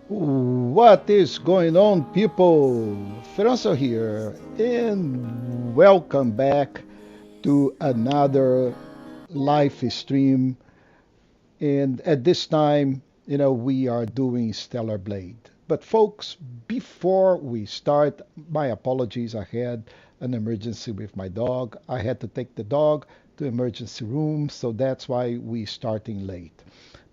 What is going on, people? Feroncio here, and welcome back to another live stream. And at this time, we are doing Stellar Blade. But, folks, before we start, my apologies. I had an emergency with my dog. I had to take the dog to emergency room, so that's why we starting late.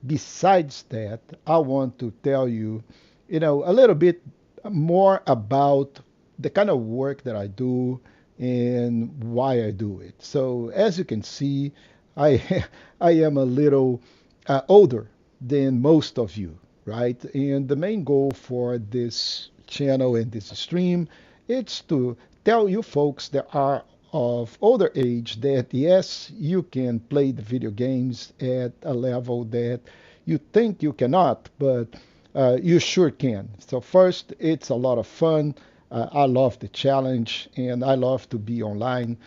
Besides that, I want to tell you, a little bit more about the kind of work that I do and why I do it. So, as you can see, I I am a little older than most of you, right? And the main goal for this channel and this stream is to tell you folks that are of older age that yes, you can play the video games at a level that you think you cannot, but you sure can. So first, it's a lot of fun. I love the challenge, and I love to be online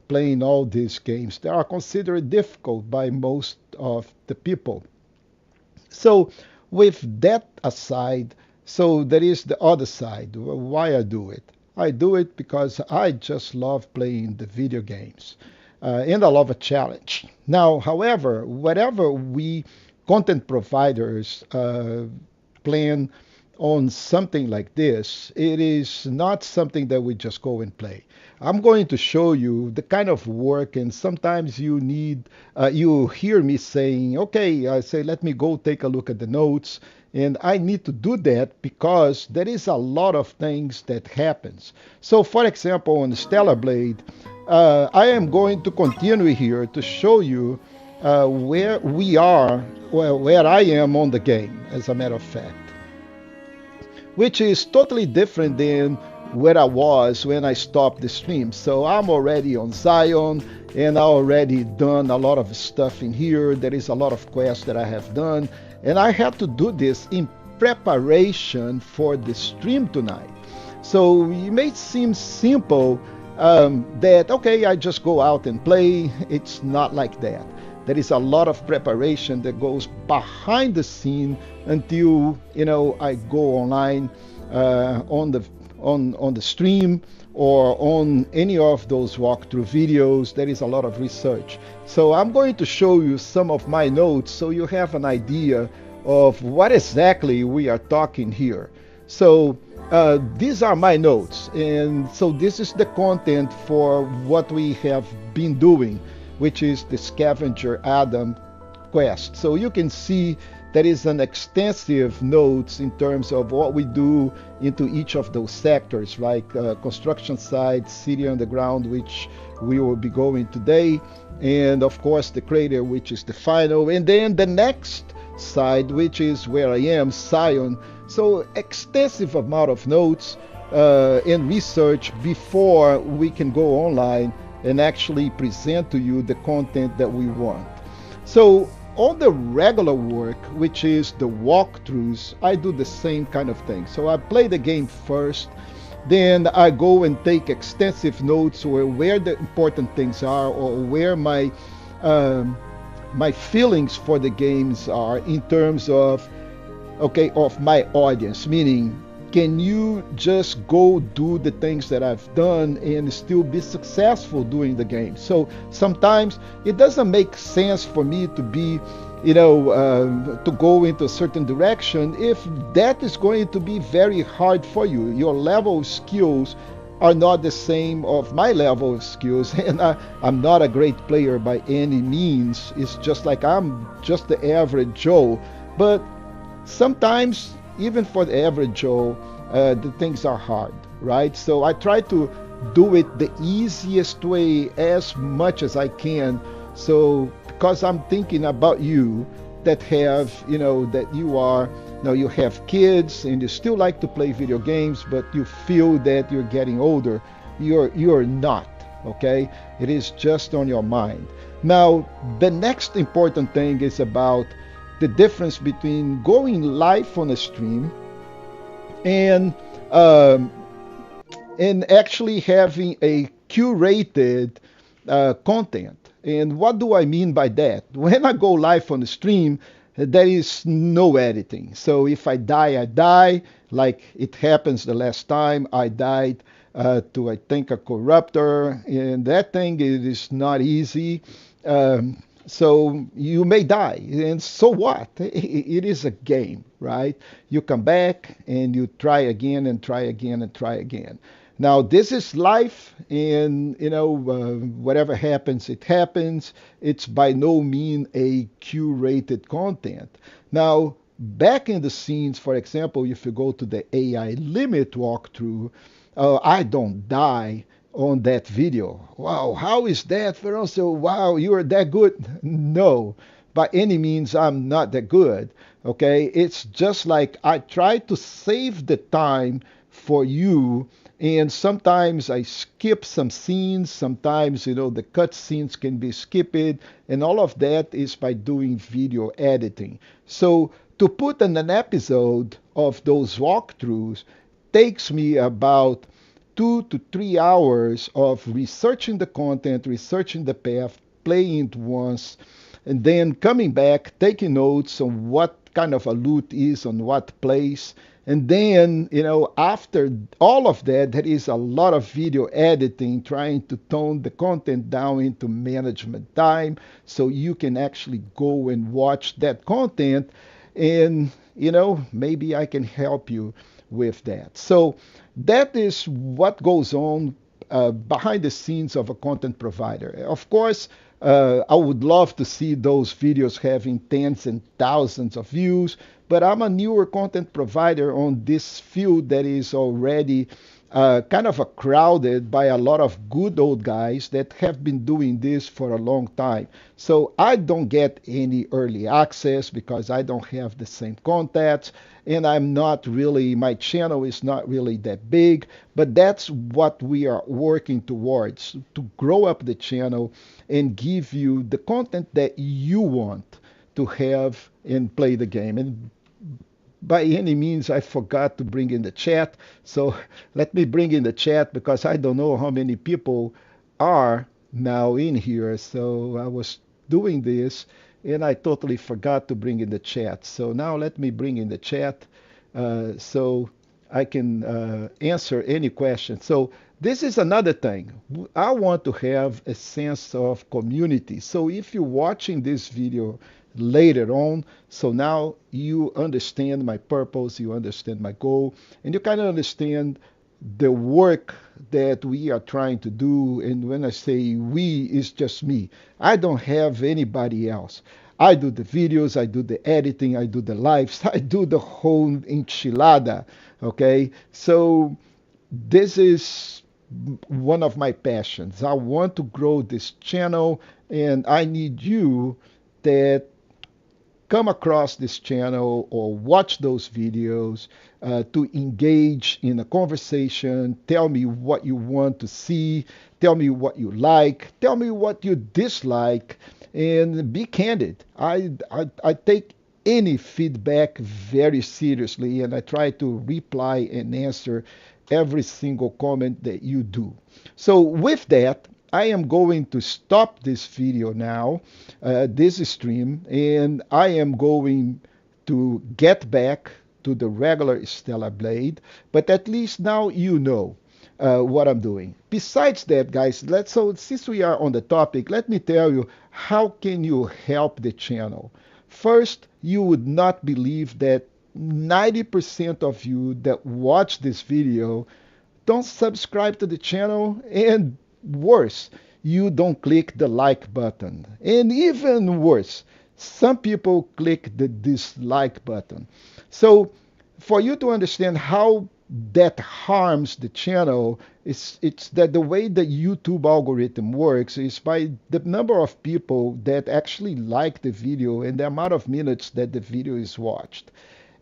playing all these games that are considered difficult by most of the people. So, with that aside, so there is the other side. Why I do it? I do it because I just love playing the video games, and I love a challenge. Now, however, whatever we content providers plan on something like this, it is not something that we just go and play. I'm going to show you the kind of work, and sometimes you hear me saying, okay, I say, let me go take a look at the notes. And I need to do that because there is a lot of things that happens. So, for example, on Stellar Blade, I am going to continue here to show you where we are, well, where I am on the game, as a matter of fact, which is totally different than where I was when I stopped the stream. So I'm already on Xion, and I already done a lot of stuff in here. There is a lot of quests that I have done, and I had to do this in preparation for the stream tonight. So it may seem simple, that okay, I just go out and play. It's not like that. There is a lot of preparation that goes behind the scene until I go online on the stream or on any of those walkthrough videos. There is a lot of research. So I'm going to show you some of my notes so you have an idea of what exactly we are talking here. So these are my notes, and so this is the content for what we have been doing, which is the Scavenger Adam quest. So you can see there is an extensive notes in terms of what we do into each of those sectors, like construction site, city underground, which we will be going today, and of course the crater, which is the final, and then the next side, which is where I am, Xion. So extensive amount of notes and research before we can go online and actually present to you the content that we want. So on the regular work, which is the walkthroughs, I do the same kind of thing. So I play the game first, then I go and take extensive notes where the important things are, or where um, my feelings for the games are in terms of okay, of my audience, meaning can you just go do the things that I've done and still be successful doing the game? So sometimes it doesn't make sense for me to be, to go into a certain direction if that is going to be very hard for you. Your level of skills are not the same of my level of skills, and I'm not a great player by any means. It's just like I'm just the average Joe, but sometimes even for the average Joe, the things are hard, right? So I try to do it the easiest way as much as I can. So because I'm thinking about you that have, that you are, you have kids and you still like to play video games, but you feel that you're getting older. You're not, okay? It is just on your mind. Now, the next important thing is about the difference between going live on a stream and um, actually having a curated content. And what do I mean by that? When I go live on the stream, There is no editing. So if I die, I die. Like it happens the last time I died to, I think, a corruptor. And that thing, it is not easy. So you may die. And so what? It is a game, right? You come back and you try again and try again and try again. Now, this is life, and whatever happens, it happens. It's by no means a curated content. Now, back in the scenes, for example, if you go to the AI limit walkthrough, I don't die on that video. Wow, how is that, Feroncio? Wow, you are that good? No, by any means, I'm not that good. Okay, it's just like I try to save the time for you, and sometimes I skip some scenes. Sometimes, the cut scenes can be skipped, and all of that is by doing video editing. So to put in an episode of those walkthroughs takes me about 2 to 3 hours of researching the content, researching the path, playing it once, and then coming back, taking notes on what kind of a loot is on what place. And then, after all of that, there is a lot of video editing, trying to tone the content down into management time so you can actually go and watch that content. And, maybe I can help you with that. So that is what goes on behind the scenes of a content provider. Of course, I would love to see those videos having tens and thousands of views, but I'm a newer content provider on this field that is already kind of a crowded by a lot of good old guys that have been doing this for a long time. So I don't get any early access because I don't have the same contacts, and I'm not really, my channel is not really that big, but that's what we are working towards, to grow up the channel and give you the content that you want to have and play the game. And by any means, I forgot to bring in the chat. So let me bring in the chat because I don't know how many people are now in here. So I was doing this and I totally forgot to bring in the chat. So now let me bring in the chat so I can answer any question. So this is another thing. I want to have a sense of community. So if you're watching this video later on, so now you understand my purpose, you understand my goal, and you kind of understand the work that we are trying to do. And when I say we, it's just me. I don't have anybody else. I do the videos, I do the editing, I do the lives, I do the whole enchilada. Okay, so this is one of my passions. I want to grow this channel, and I need you that come across this channel or watch those videos to engage in a conversation. Tell me what you want to see. Tell me what you like. Tell me what you dislike. And be candid. I take any feedback very seriously, and I try to reply and answer every single comment that you do. So with that, I am going to stop this video now, this stream, and I am going to get back to the regular Stellar Blade, but at least now you know what I'm doing. Besides that, guys, so since we are on the topic, let me tell you how can you help the channel. First, you would not believe that 90% of you that watch this video don't subscribe to the channel, and worse, you don't click the like button. And even worse, some people click the dislike button. So for you to understand how that harms the channel, it's that the way the YouTube algorithm works is by the number of people that actually like the video and the amount of minutes that the video is watched.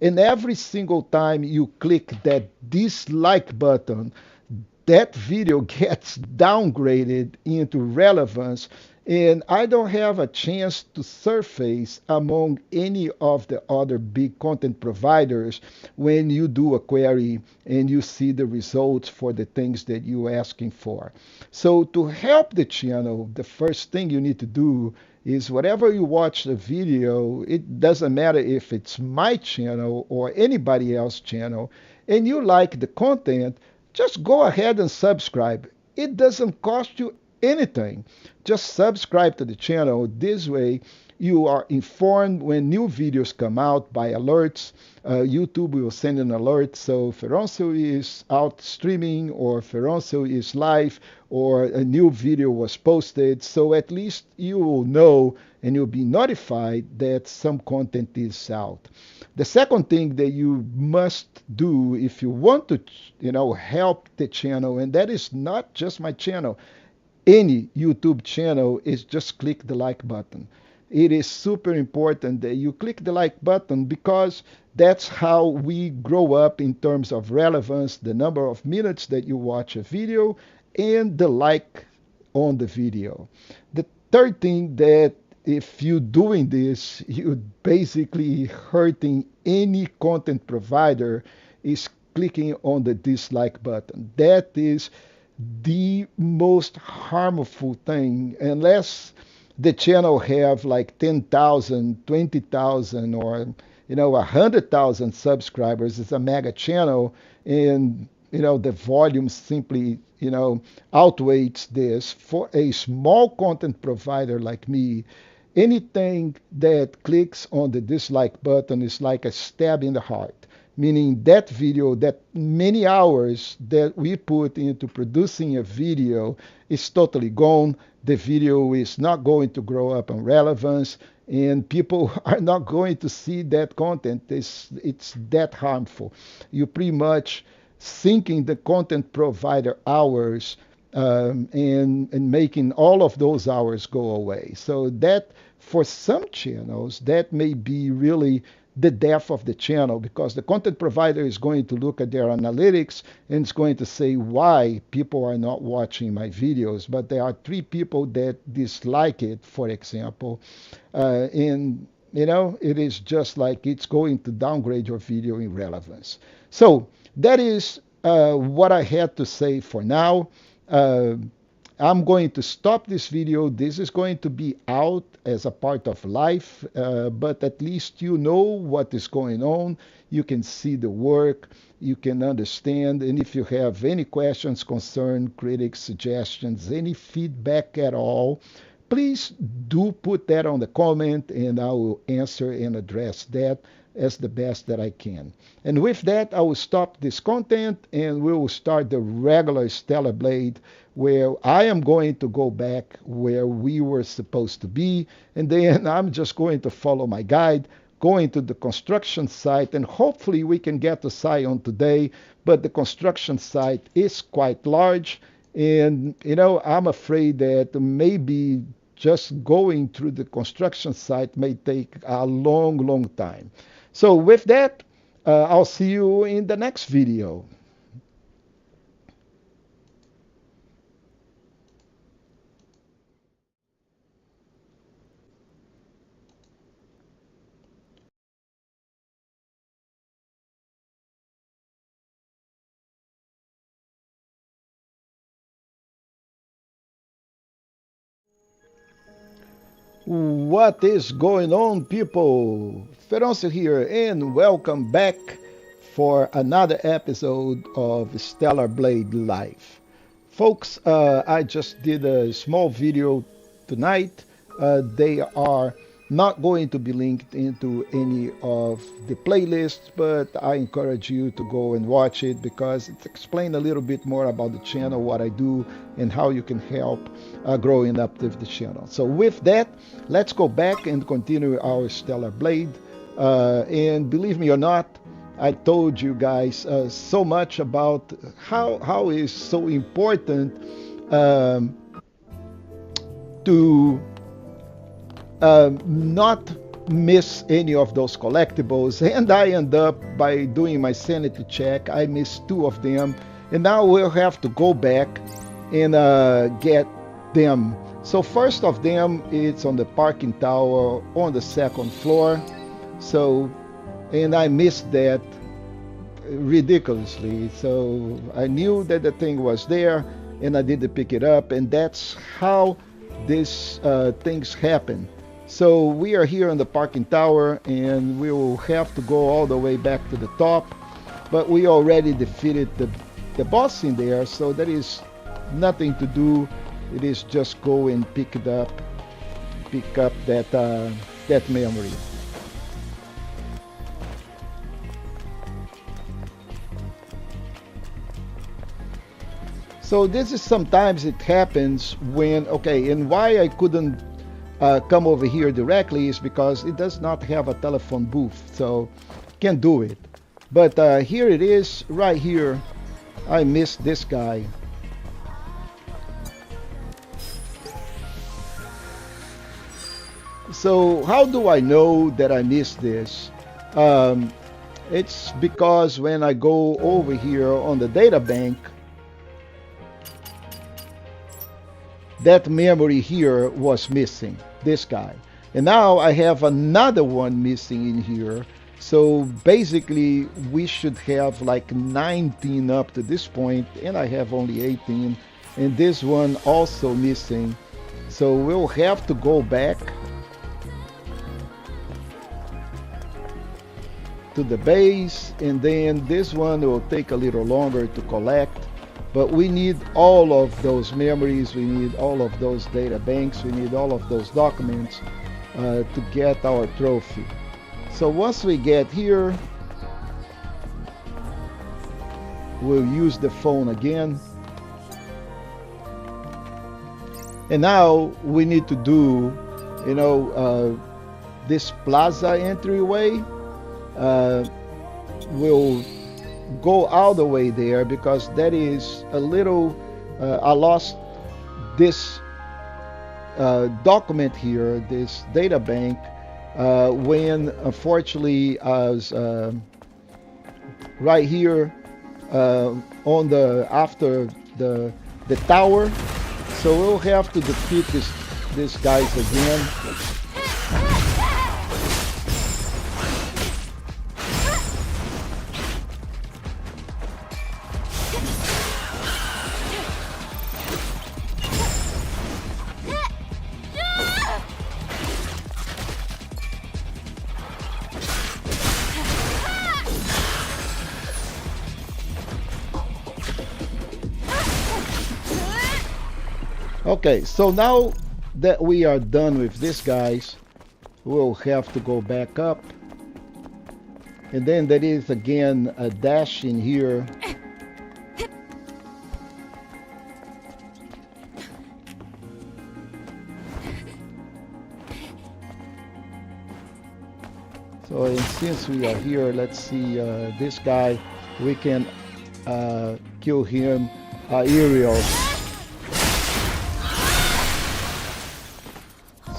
And every single time you click that dislike button, that video gets downgraded into relevance, and I don't have a chance to surface among any of the other big content providers when you do a query and you see the results for the things that you're asking for. So to help the channel, the first thing you need to do is whatever you watch the video, it doesn't matter if it's my channel or anybody else's channel, and you like the content, just go ahead and subscribe. It doesn't cost you anything. Just subscribe to the channel. This way, you are informed when new videos come out by alerts. YouTube will send an alert. So Feroncio is out streaming, or Feroncio is live, or a new video was posted. So at least you will know and you'll be notified that some content is out. The second thing that you must do if you want to, help the channel, and that is not just my channel, any YouTube channel, is just click the like button. It is super important that you click the like button because that's how we grow up in terms of relevance, the number of minutes that you watch a video, and the like on the video. The third thing, that if you're doing this, you're basically hurting any content provider, is clicking on the dislike button. That is the most harmful thing, unless the channel have like 10,000, 20,000, or 100,000 subscribers. It's a mega channel, and the volume simply outweighs this. For a small content provider like me, anything that clicks on the dislike button is like a stab in the heart, meaning that video, that many hours that we put into producing a video, is totally gone. The video is not going to grow up in relevance, and people are not going to see that content. It's that harmful. You pretty much sinking the content provider hours, and making all of those hours go away. So that, for some channels, that may be really the death of the channel, because the content provider is going to look at their analytics and it's going to say why people are not watching my videos. But there are 3 people that dislike it, for example, and it is just like it's going to downgrade your video in relevance. So that is what I had to say for now. I'm going to stop this video. This is going to be out as a part of life, but at least you know what is going on. You can see the work, you can understand, and if you have any questions, concern, critics, suggestions, any feedback at all, please do put that on the comment, and I will answer and address that as the best that I can. And with that, I will stop this content and we will start the regular Stellar Blade, where I am going to go back where we were supposed to be, and then I'm just going to follow my guide, going to the construction site, and hopefully we can get to Xion today. But the construction site is quite large, and I'm afraid that maybe just going through the construction site may take a long time. So with that, I'll see you in the next video. What is going on, people? Feroncio here, and welcome back for another episode of Stellar Blade Live. Folks, I just did a small video tonight. They are not going to be linked into any of the playlists, but I encourage you to go and watch it because it explains a little bit more about the channel, what I do, and how you can help growing up with the channel. So with that, let's go back and continue our Stellar Blade. And believe me or not, I told you guys so much about how it's so important to not miss any of those collectibles. And I end up, by doing my sanity check, I missed 2 of them, and now we'll have to go back and get them. So first of them, it's on the parking tower on the 2nd floor. So, and I missed that ridiculously. So I knew that the thing was there, and I didn't pick it up, and that's how these things happen. So we are here on the parking tower, and we will have to go all the way back to the top. But we already defeated the boss in there, so there is nothing to do. It is just go and pick up that memory. So this is sometimes it happens when, okay, and why I couldn't come over here directly is because it does not have a telephone booth, so can't do it. But here it is, right here. I missed this guy. So how do I know that I missed this? It's because when I go over here on the data bank, that memory here was missing, this guy. And now I have another one missing in here. So basically we should have like 19 up to this point, and I have only 18. And this one also missing. So we'll have to go back to the base, and then this one will take a little longer to collect. But we need all of those memories, we need all of those data banks, we need all of those documents to get our trophy. So once we get here, we'll use the phone again. And now we need to do, this plaza entryway. We'll go all the way there because that is a little I lost this document here, this data bank, when unfortunately I was right here on the after the tower. So we'll have to defeat these guys again. Okay, so now that we are done with these guys, we'll have to go back up. And then there is again a dash in here. So and since we are here, let's see this guy. We can kill him aerial.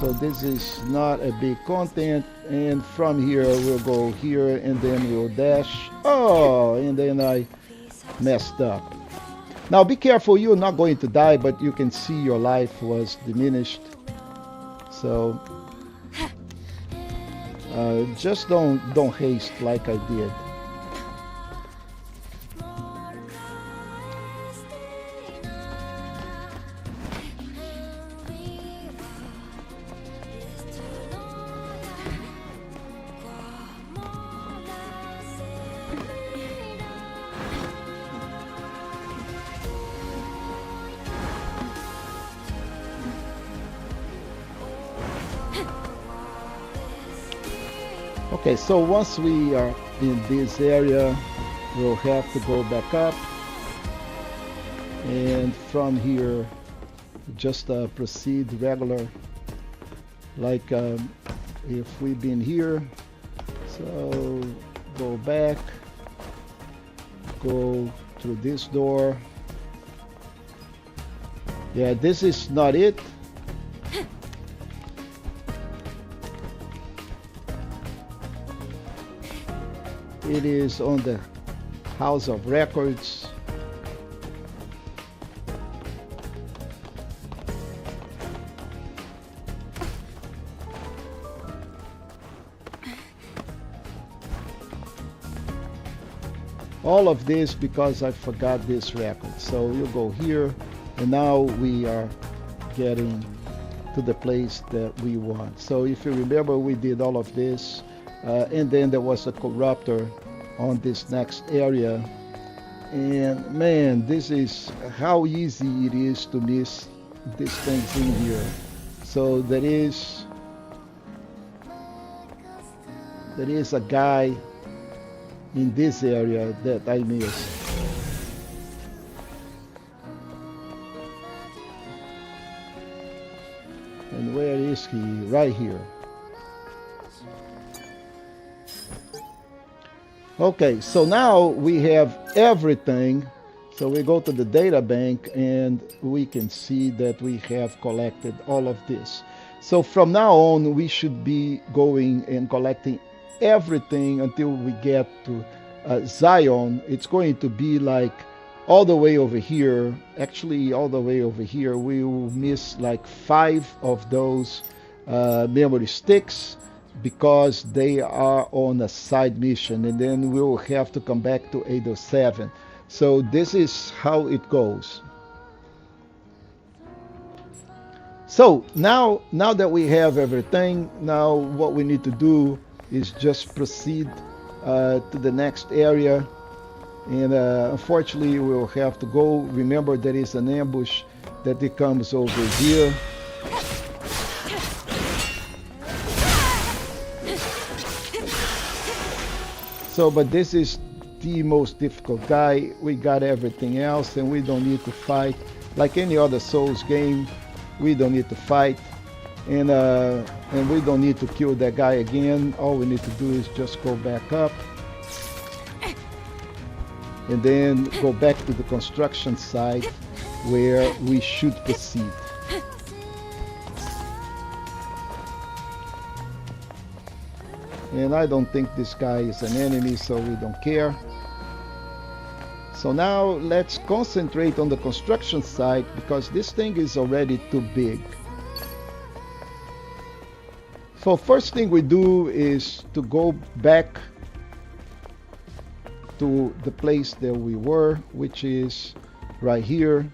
So this is not a big content, and from here we'll go here and then we'll dash. Oh, and then I messed up. Now be careful, you're not going to die, but you can see your life was diminished. So just don't haste like I did. Okay, so once we are in this area, we'll have to go back up, and from here just proceed regular, like if we've been here. So go back, go through this door. Yeah, this is not it. It is on the House of Records. All of this because I forgot this record. So you go here, and now we are getting to the place that we want. So if you remember, we did all of this, and then there was a corruptor on this next area. And man, this is how easy it is to miss these things in here. So there is a guy in this area that I missed. And where is he? Right here. Okay, so now we have everything. So we go to the data bank and we can see that we have collected all of this. So from now on, we should be going and collecting everything until we get to Xion. It's going to be like all the way over here. Actually, all the way over here, we will miss like 5 of those memory sticks, because they are on a side mission, and then we'll have to come back to 807. So this is how it goes. So now that we have everything, now what we need to do is just proceed to the next area, and unfortunately we'll have to go. Remember, there is an ambush that it comes over here. So, but this is the most difficult guy. We got everything else, and we don't need to fight. Like any other Souls game, we don't need to fight, and we don't need to kill that guy again. All we need to do is just go back up, and then go back to the construction site where we should proceed. And I don't think this guy is an enemy, so we don't care. So now let's concentrate on the construction site, because this thing is already too big. So first thing we do is to go back to the place that we were, which is right here.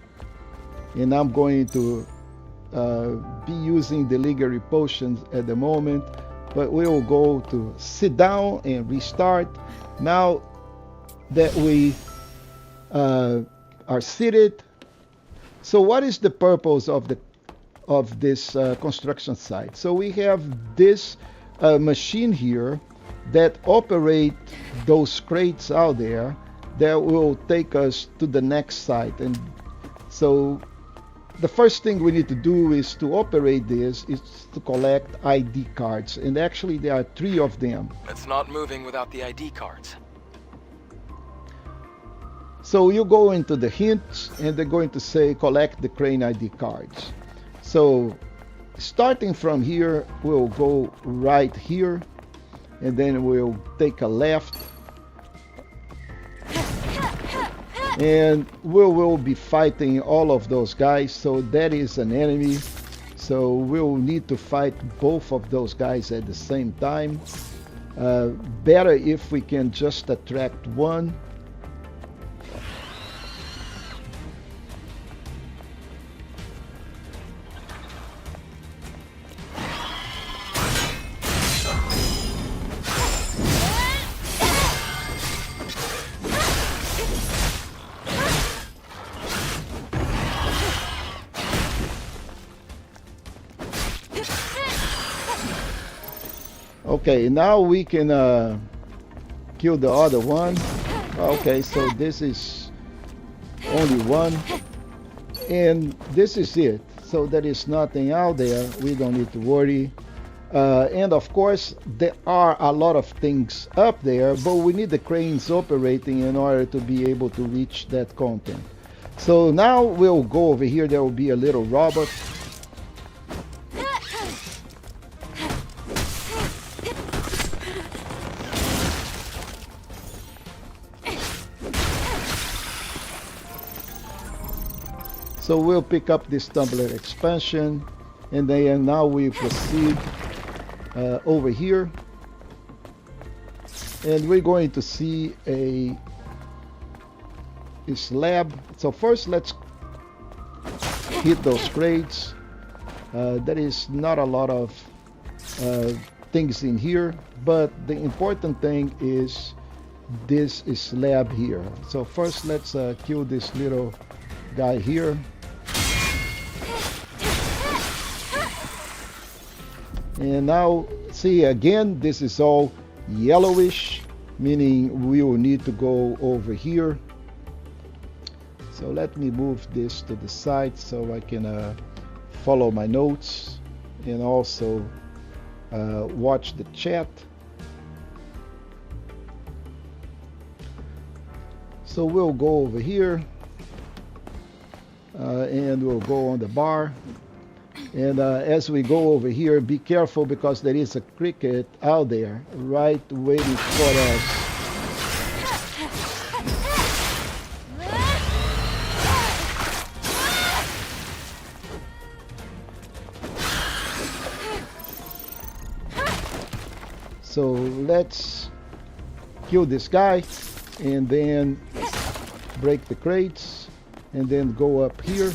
And I'm going to be using the Ligary potions at the moment. But we will go to sit down and restart. Now that we are seated, so what is the purpose of this construction site? So we have this machine here that operate those crates out there that will take us to the next site. And so the first thing we need to do is to operate this is to collect ID cards, and actually there are 3 of them. It's not moving without the ID cards. So you go into the hints, and they're going to say collect the crane ID cards. So starting from here, we'll go right here, and then we'll take a left, and we will be fighting all of those guys. So that is an enemy, so we'll need to fight both of those guys at the same time. Better if we can just attract one. Okay, now we can kill the other one. Okay, so this is only one, and this is it. So there is nothing out there. We don't need to worry. And of course, there are a lot of things up there, but we need the cranes operating in order to be able to reach that content. So now we'll go over here. There will be a little robot. So we'll pick up this tumbler expansion, and then now we proceed over here, and we're going to see a slab. So first let's hit those crates, There is not a lot of uh, things in here, but the important thing is this slab here. So first let's kill this little guy here. And now see again, this is all yellowish, meaning we will need to go over here. So let me move this to the side so I can follow my notes and also watch the chat. So we'll go over here and we'll go on the bar. And as we go over here, be careful because there is a cricket out there right waiting for us. So let's kill this guy and then break the crates and then go up here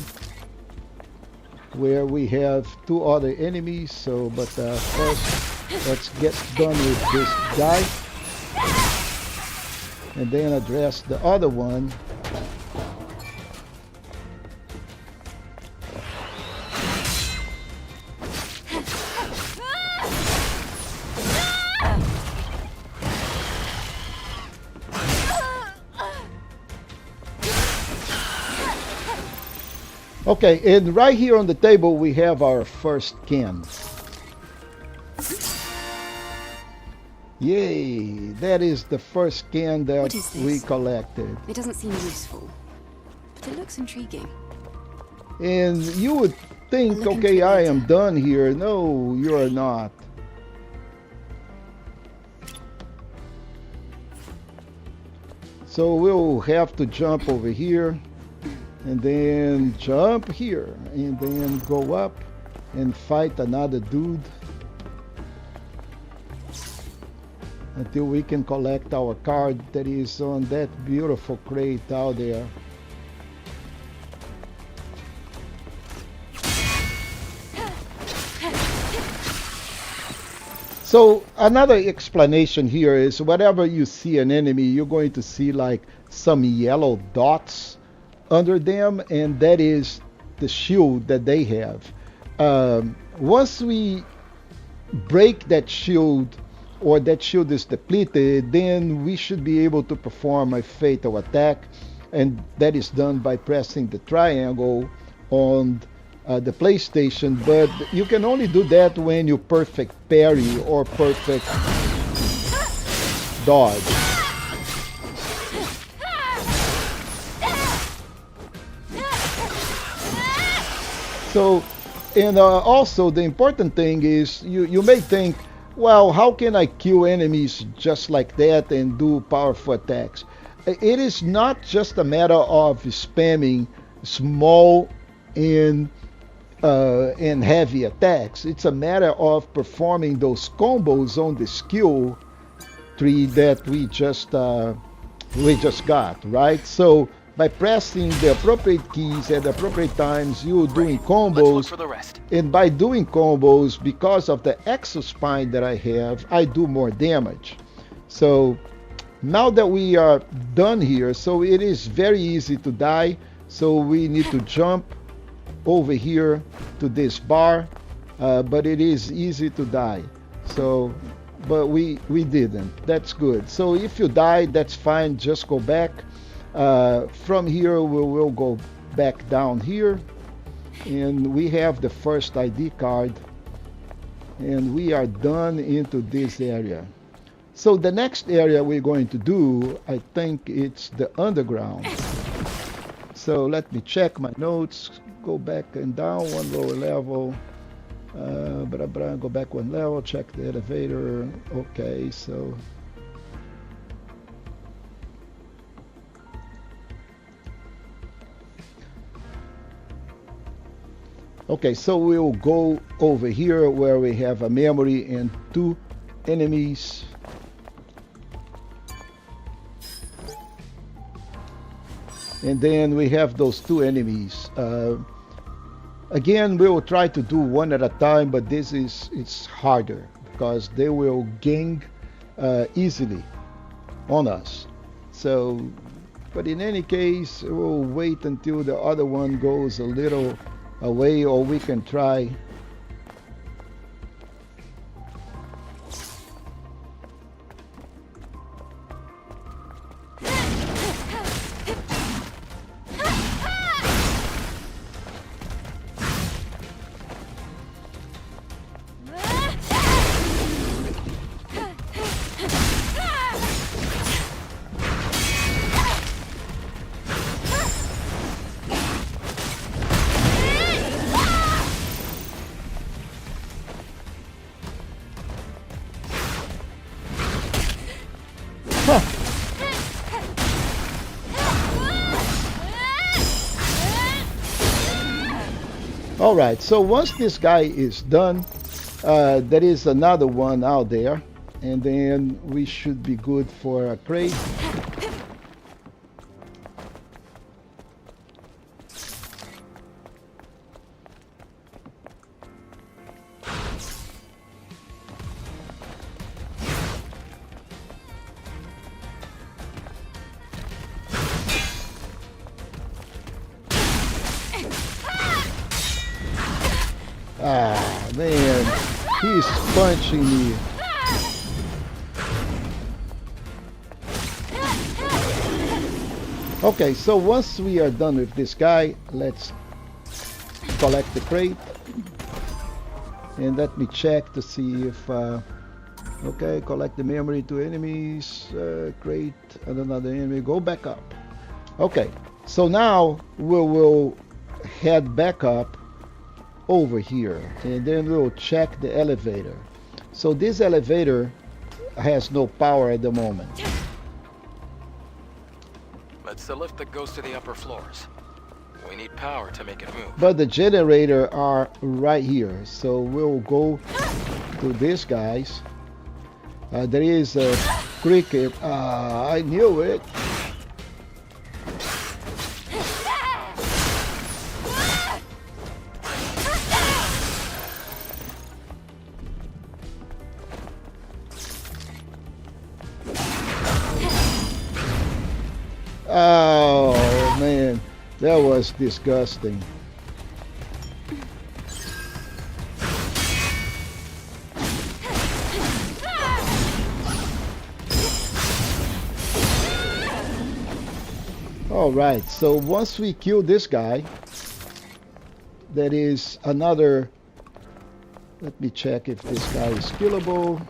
where we have two other enemies. So but first let's get done with this guy and then address the other one. Okay, and right here on the table we have our first can. Yay! That is the first can that we collected. It doesn't seem useful, but it looks intriguing. And you would think, okay, I am done here. No, you are not. So we'll have to jump over here. And then jump here and then go up and fight another dude until we can collect our card that is on that beautiful crate out there. So another explanation here is whenever you see an enemy, you're going to see like some yellow dots under them, and that is the shield that they have. Once we break that shield, or that shield is depleted, then we should be able to perform a fatal attack, and that is done by pressing the triangle on the PlayStation. But you can only do that when you perfect parry or perfect dodge. So, and also the important thing is you may think, well, how can I kill enemies just like that and do powerful attacks? It is not just a matter of spamming small and heavy attacks. It's a matter of performing those combos on the skill tree that we just got, right? So by pressing the appropriate keys at the appropriate times, you're doing combos. Let's look for the rest. And by doing combos, because of the exospine that I have, I do more damage. So now that we are done here, so it is very easy to die. So we need to jump over here to this bar, but it is easy to die. So, but we didn't. That's good. So if you die, that's fine. Just go back. From here we will go back down here, and we have the first ID card, and we are done into this area. So the next area we're going to do, I think it's the underground. So let me check my notes, go back and down one lower level, go back one level, check the elevator. Okay, so okay, so we'll go over here where we have a memory and two enemies. And then we have those two enemies. Again, we will try to do one at a time, but it's harder because they will gain easily on us. So, but in any case, we'll wait until the other one goes a little away, or we can try. All right, so once this guy is done, there is another one out there, and then we should be good for a crate. Ah, man, he's punching me. Okay, so once we are done with this guy, let's collect the crate. And let me check to see if... okay, collect the memory to enemies, crate, and another enemy, go back up. Okay, so now we will head back up over here, and then we'll check the elevator. So this elevator has no power at the moment. It's the lift that goes to the upper floors. We need power to make it move. But the generator are right here, so we'll go to these guys. There is a cricket. I knew it. Oh man, that was disgusting. All right, so once we kill this guy, there is another. Let me check if this guy is killable.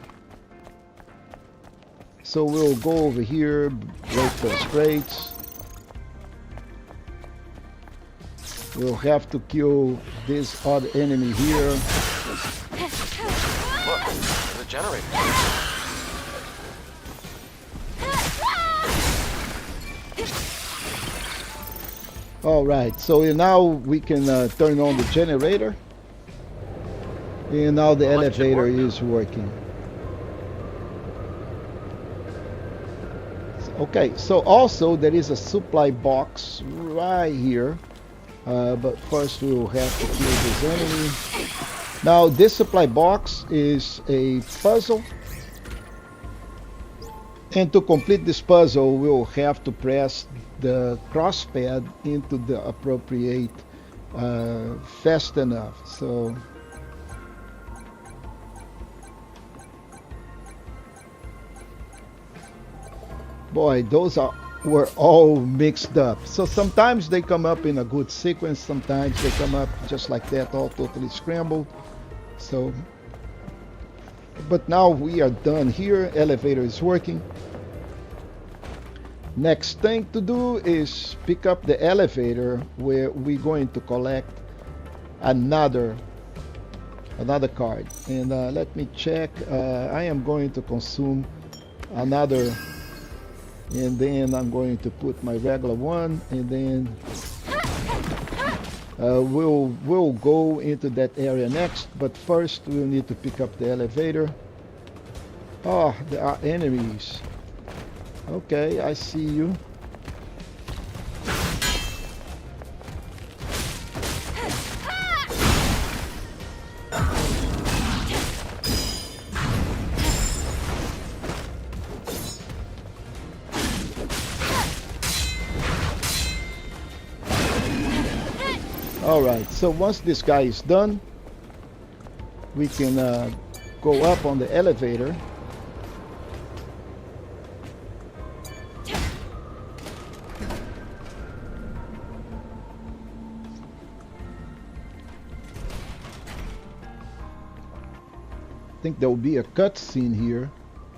So we'll go over here, break those crates. We'll have to kill this other enemy here. Look, the generator. All right, so now we can turn on the generator. And now the elevator is working. Okay, so also there is a supply box right here. But first we will have to kill this enemy. Now this supply box is a puzzle. And to complete this puzzle, we'll have to press the cross pad into the appropriate fast enough. So boy, those were all mixed up. So sometimes they come up in a good sequence, sometimes they come up just like that, all totally scrambled. So, but now we are done here. Elevator is working. Next thing to do is pick up the elevator, where we're going to collect another card. And let me check. I am going to consume another, and then I'm going to put my regular one, and then we'll go into that area next. But first we'll need to pick up the elevator. Oh, there are enemies. Okay, I see you. Alright, so once this guy is done, we can go up on the elevator. I think there will be a cutscene here.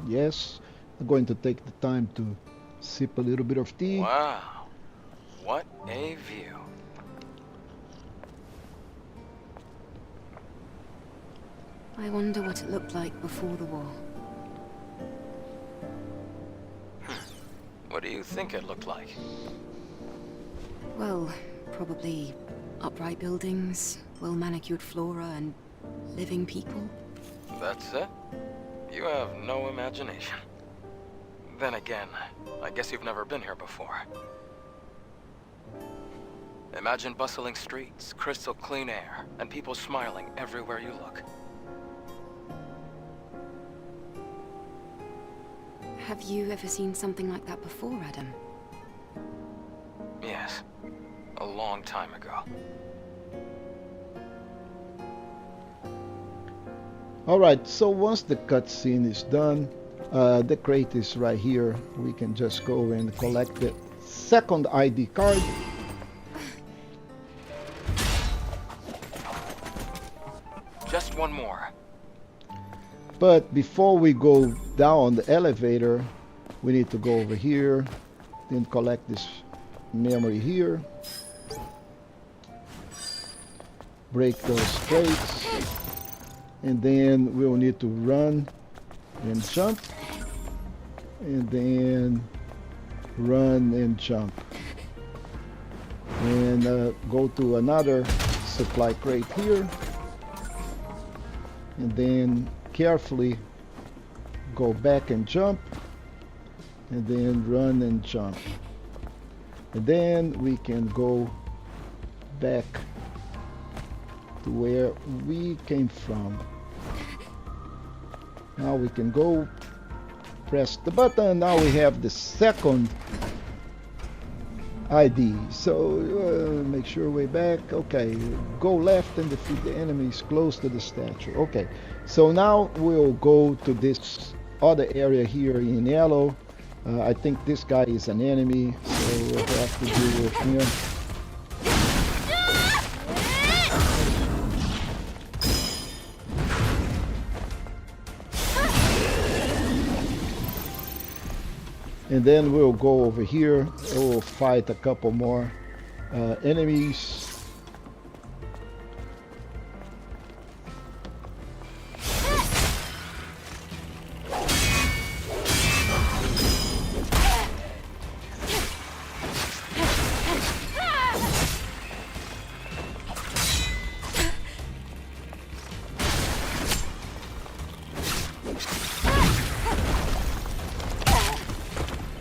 Yes, I'm going to take the time to sip a little bit of tea. Wow. What a view. I wonder what it looked like before the war. What do you think it looked like? Well, probably upright buildings, well-manicured flora, and living people. That's it? You have no imagination. Then again, I guess you've never been here before. Imagine bustling streets, crystal clean air, and people smiling everywhere you look. Have you ever seen something like that before, Adam? Yes. A long time ago. Alright, so once the cutscene is done, the crate is right here. We can just go and collect the second ID card. Just one more. But before we go down the elevator, we need to go over here, then collect this memory here. Break those crates. And then we'll need to run and jump. And then run and jump. And go to another supply crate here. And then carefully go back and jump, and then run and jump, and then we can go back to where we came from. Now we can go press the button. Now we have the second ID. So make sure way back. Okay, go left and defeat the enemies close to the statue. Okay, so now we'll go to this other area here in yellow. I think this guy is an enemy, so we'll have to deal with him. And then we'll go over here and we'll fight a couple more enemies.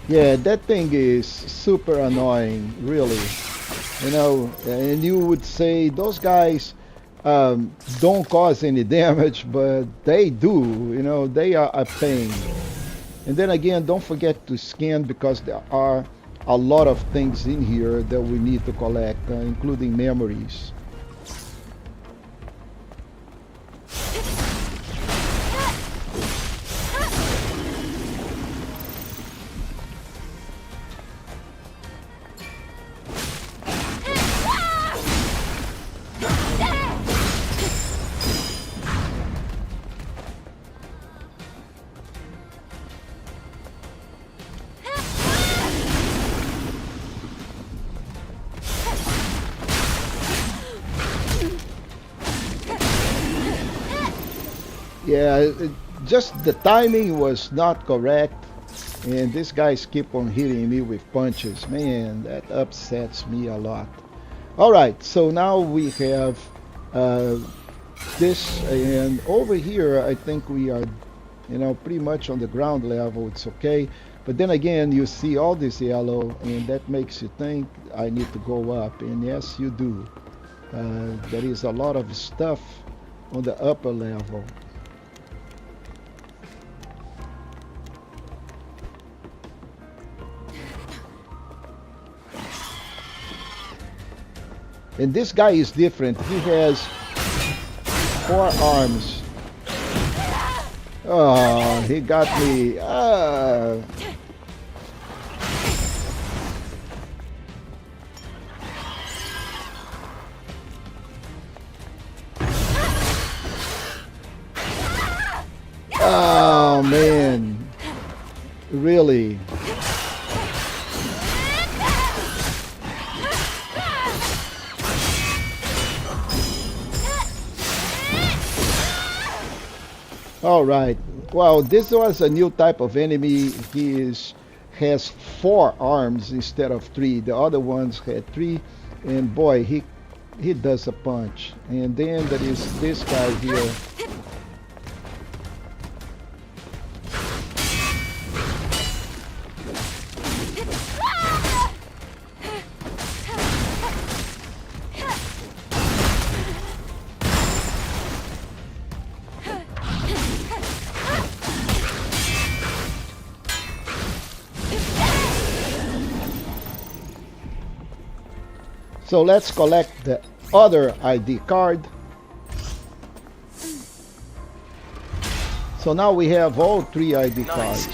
Yeah, that thing is super annoying, really. You know, and you would say those guys don't cause any damage, but they do. You know, they are a pain. And then again, don't forget to scan, because there are a lot of things in here that we need to collect, including memories. Yeah, just the timing was not correct, and these guys keep on hitting me with punches. Man, that upsets me a lot. Alright, so now we have this, and over here I think we are, you know, pretty much on the ground level. It's okay, but then again you see all this yellow, and that makes you think I need to go up, and yes you do. There is a lot of stuff on the upper level. And this guy is different. He has 4 arms. Oh, he got me. Oh man, really? All right. Well, this was a new type of enemy. Has 4 arms instead of 3. The other ones had 3, and boy, he does a punch. And then there is this guy here. So let's collect the other ID card. So now we have all 3 ID cards.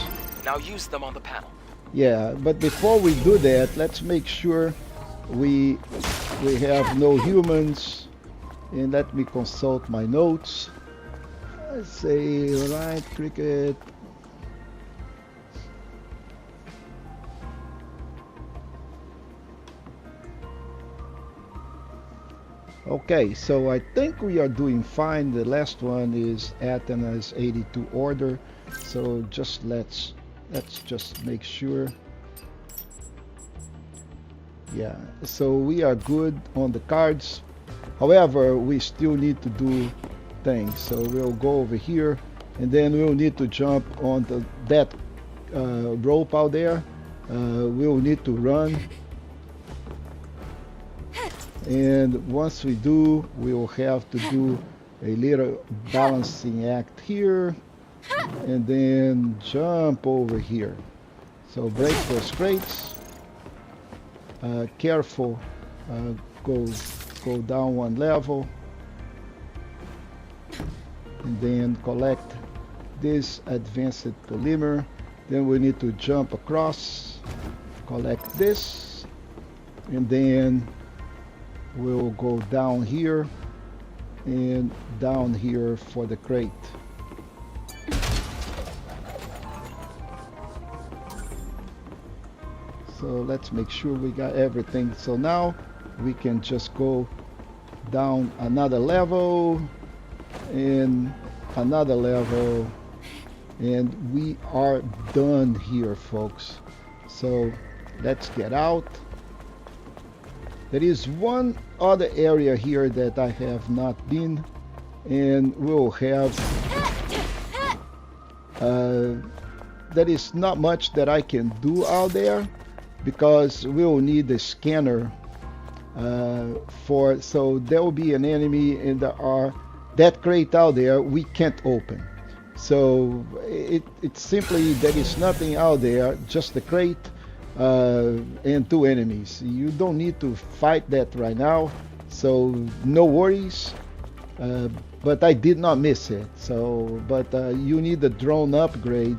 Now use them on the panel. Yeah, but before we do that, let's make sure we have no humans. And let me consult my notes. Let's say right cricket. Okay, so I think we are doing fine. The last one is Athena's 82 order. So just let's just make sure. Yeah, so we are good on the cards. However, we still need to do things. So we'll go over here, and then we'll need to jump on that rope out there. We'll need to run. And once we do, we will have to do a little balancing act here, and then jump over here. So break those crates. Careful, go down 1 level, and then collect this advanced polymer. Then we need to jump across, collect this, and then we'll go down here and down here for the crate. So let's make sure we got everything. So now we can just go down another level and another level, and we are done here, folks. So let's get out. There is one other area here that I have not been, and we'll have there is not much that I can do out there, because we'll need a scanner so there will be an enemy, and that crate out there we can't open. So it's simply there is nothing out there, just the crate and 2 enemies. You don't need to fight that right now, so no worries. But I did not miss it. So, but you need a drone upgrade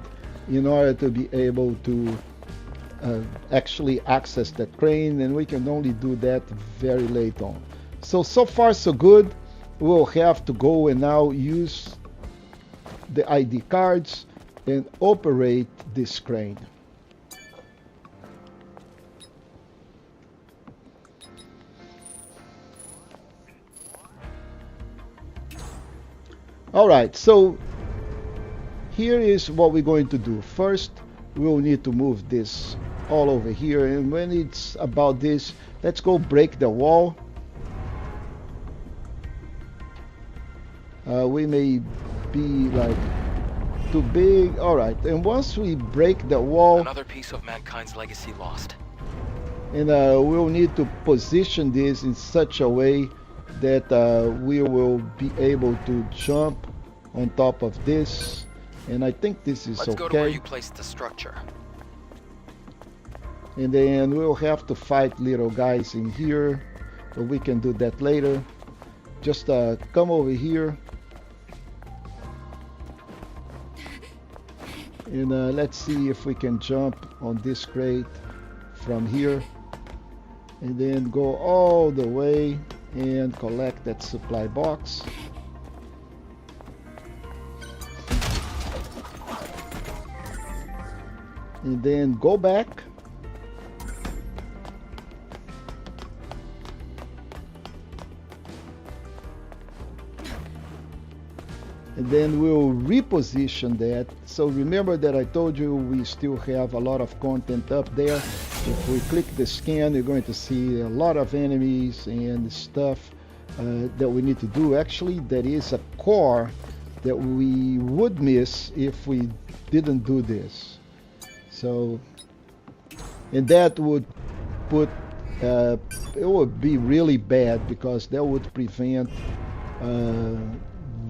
in order to be able to actually access that crane, and we can only do that very late on. So far so good. We'll have to go and now use the ID cards and operate this crane. Alright, so here is what we're going to do. First, we'll need to move this all over here, and when it's about this, let's go break the wall. We may be like too big. Alright, and once we break the wall, another piece of mankind's legacy lost. And we'll need to position this in such a way that we will be able to jump on top of this, and I think this is Let's okay. go to where you placed the structure. And then we'll have to fight little guys in here. but we can do that later. Just come over here and let's see if we can jump on this crate from here, and then go all the way and collect that supply box. And then go back. And then we'll reposition that. So remember that I told you we still have a lot of content up there. If we click the scan, you're going to see a lot of enemies and stuff that we need to do. Actually, there is a core that we would miss if we didn't do this. So, and that would put, it would be really bad, because that would prevent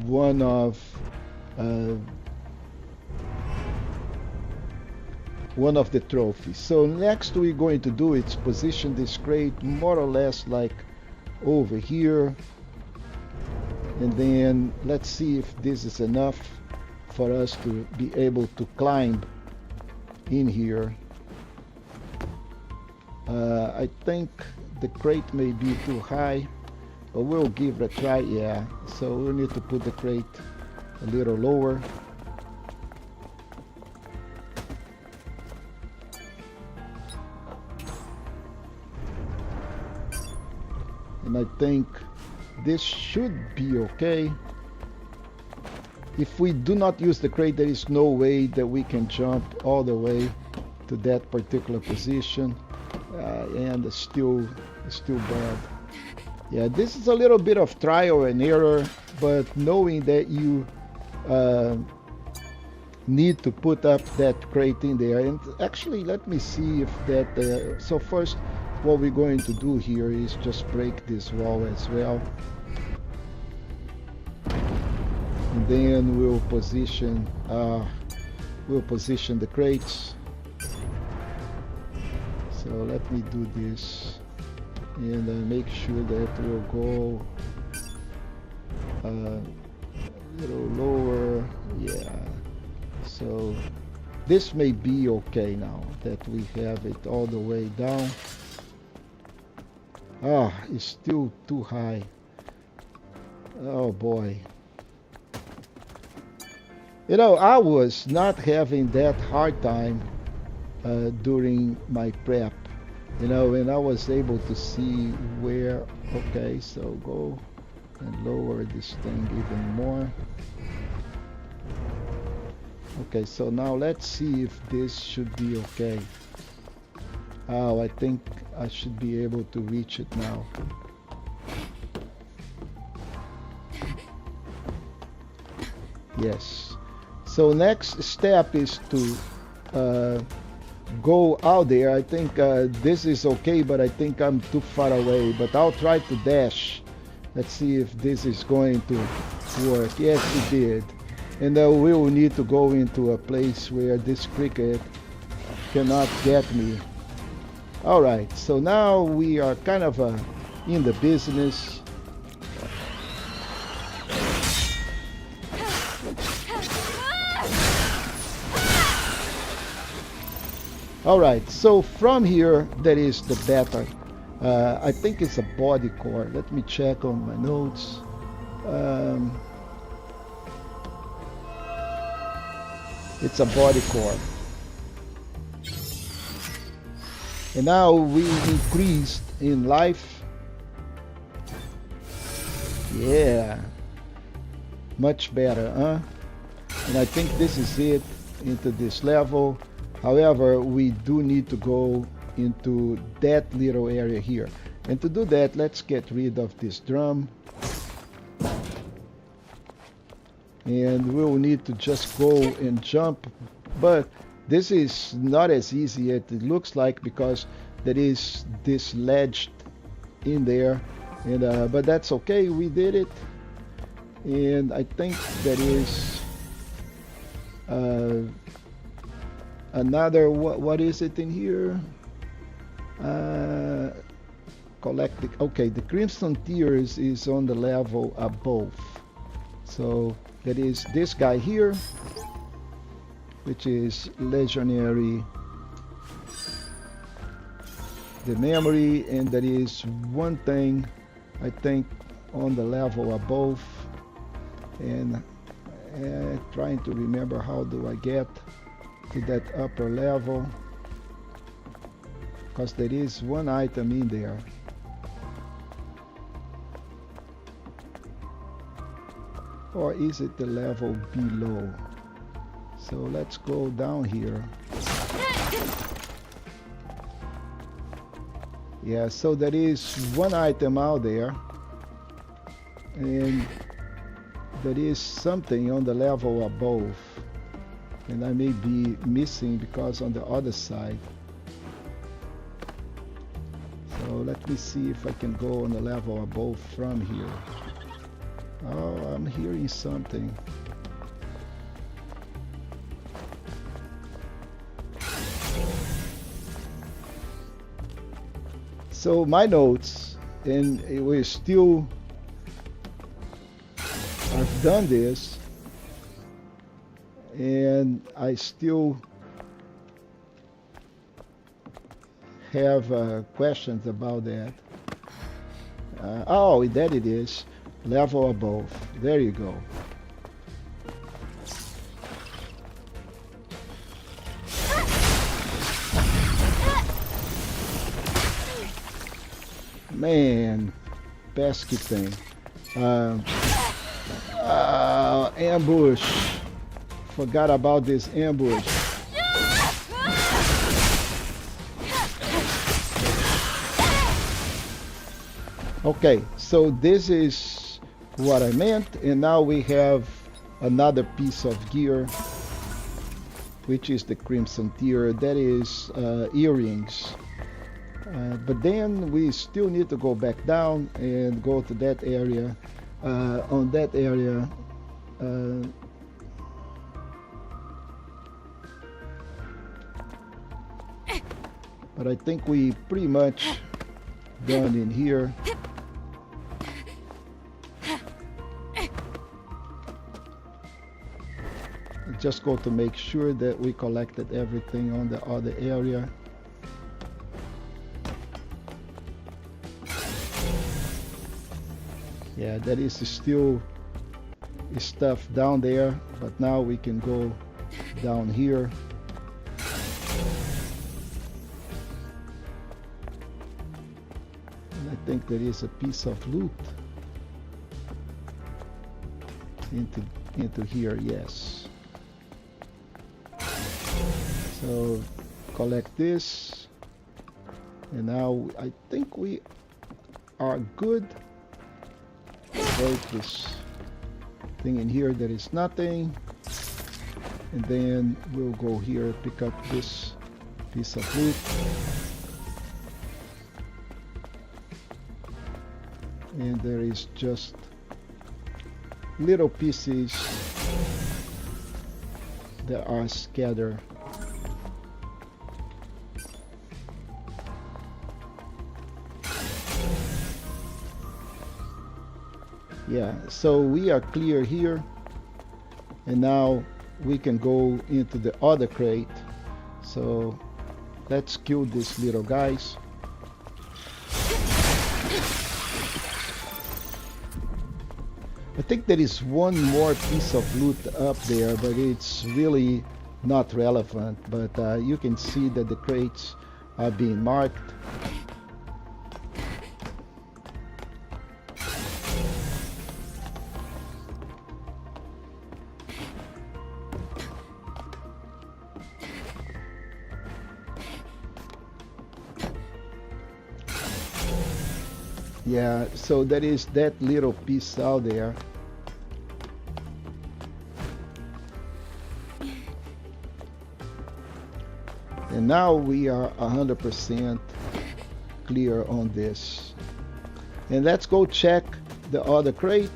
one of the trophies. So next we're going to do is position this crate more or less like over here, and then let's see if this is enough for us to be able to climb in here. I think the crate may be too high, but we'll give it a try. Yeah, so we'll need to put the crate a little lower. And I think this should be okay. If we do not use the crate, there is no way that we can jump all the way to that particular position, and it's still bad. Yeah, this is a little bit of trial and error, but knowing that you need to put up that crate in there. And actually, let me see if that, so first what we're going to do here is just break this wall as well. And then we'll position the crates. So let me do this and make sure that we'll go a little lower. Yeah, so this may be okay now that we have it all the way down. It's still too high. Oh boy. You know, I was not having that hard time during my prep, you know, and I was able to see where. Okay, so go and lower this thing even more. Okay, so now let's see if this should be okay. I think I should be able to reach it now. Yes. So next step is to go out there. I think this is okay, but I think I'm too far away. But I'll try to dash. Let's see if this is going to work. Yes, it did. And we will need to go into a place where this cricket cannot get me. Alright, so now we are kind of in the business. Alright, so from here there is the battle. I think it's a body core. Let me check on my notes. It's a body core. And now we increased in life. Yeah, much better, huh? And I think this is it into this level. However, we do need to go into that little area here. And to do that, let's get rid of this drum. And we'll need to just go and jump. But this is not as easy as it looks like, because there is this ledge in there. And but that's okay, we did it. And I think there is another, what is it in here? collect the, okay, the Crimson Tears is on the level above. So that is this guy here, which is legendary, the memory, and that is one thing I think on the level above. And trying to remember how do I get to that upper level, because there is one item in there. Or is it the level below? So let's go down here. Yeah, so there is one item out there, and there is something on the level above, and I may be missing because on the other side. So let me see if I can go on the level above from here. Oh, I'm hearing something. So my notes, and we're still, I've done this, and I still have questions about that. Oh, that it is. Level above. There you go. Man, pesky thing. Ambush. Forgot about this ambush. Okay, so this is what I meant, and now we have another piece of gear, which is the Crimson Tear. That is earrings. But then we still need to go back down and go to that area. On that area, but I think we pretty much done in here. Just go to make sure that we collected everything on the other area. Yeah, that is still stuff down there, but now we can go down here. And I think there is a piece of loot into here, yes. So collect this, and now I think we are good. Break this thing in here, there is nothing, and then we'll go here, pick up this piece of loot, and there is just little pieces that are scattered. Yeah, so we are clear here, and now we can go into the other crate. So let's kill these little guys. I think there is one more piece of loot up there, but it's really not relevant. But you can see that the crates are being marked. Yeah, so that is that little piece out there. And now we are 100% clear on this. And let's go check the other crate.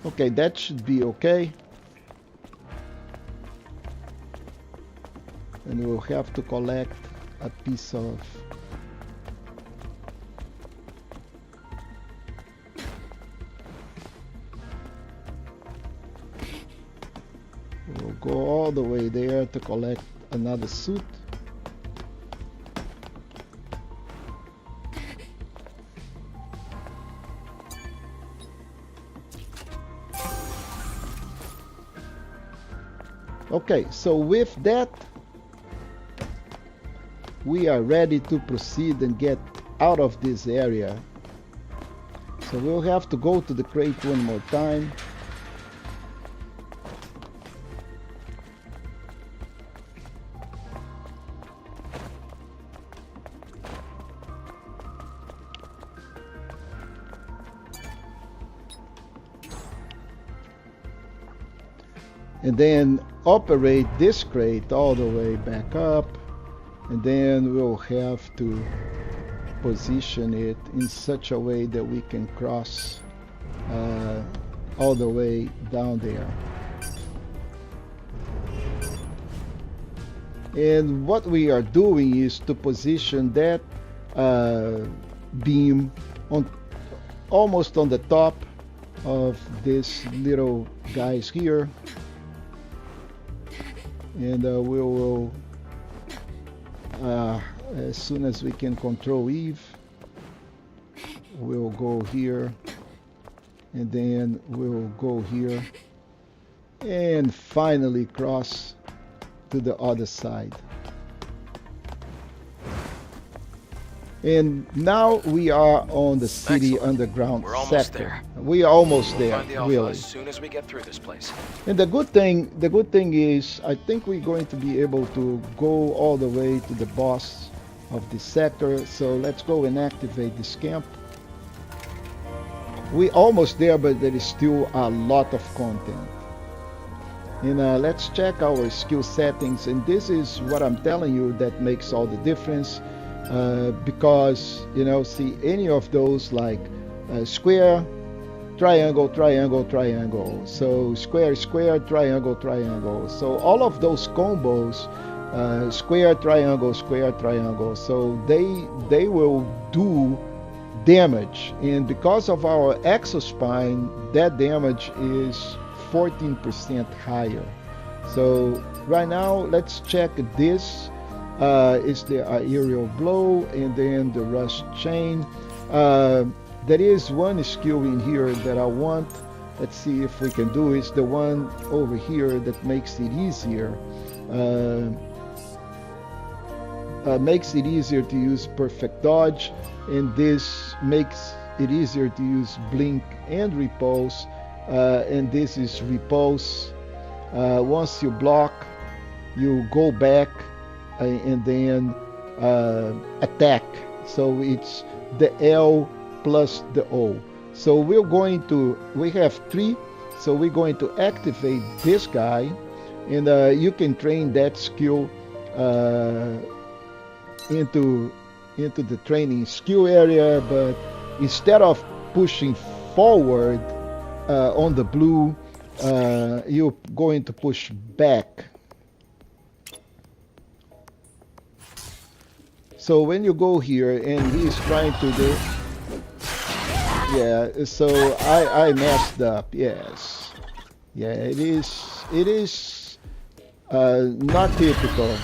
Okay, that should be okay. And we'll have to collect a piece of... We'll go all the way there to collect another suit. Okay, so with that, we are ready to proceed and get out of this area. So we'll have to go to the crate one more time. And then operate this crate all the way back up, and then we'll have to position it in such a way that we can cross all the way down there. And what we are doing is to position that beam on almost on the top of this little guys here. And we will, as soon as we can control Eve, we'll go here, and then we'll go here, and finally cross to the other side. And now we are on the city Excellent. underground We're almost sector. there. We are almost We'll there, find the Alpha really. as soon as we get through this place. And the good thing is, I think we're going to be able to go all the way to the boss of this sector. So let's go and activate this camp. We're almost there, but there is still a lot of content. And let's check our skill settings. And this is what I'm telling you that makes all the difference. Because, you know, see any of those like square, triangle, triangle, triangle. So square, square, triangle, triangle. So all of those combos, square, triangle, square, triangle. So they will do damage. And because of our exospine, that damage is 14% higher. So right now, let's check this. Is the aerial blow and then the rush chain. There is one skill in here that I want. Let's see if we can do. It's the one over here that makes it easier. Makes it easier to use perfect dodge, and this makes it easier to use blink and repulse. And this is repulse. Once you block, you go back and then attack. So it's the L plus the O. So we have 3, so we're going to activate this guy, and you can train that skill into the training skill area, but instead of pushing forward on the blue, you're going to push back. So when you go here and he's trying to do, yeah, so I messed up, yes. Yeah, it is not typical,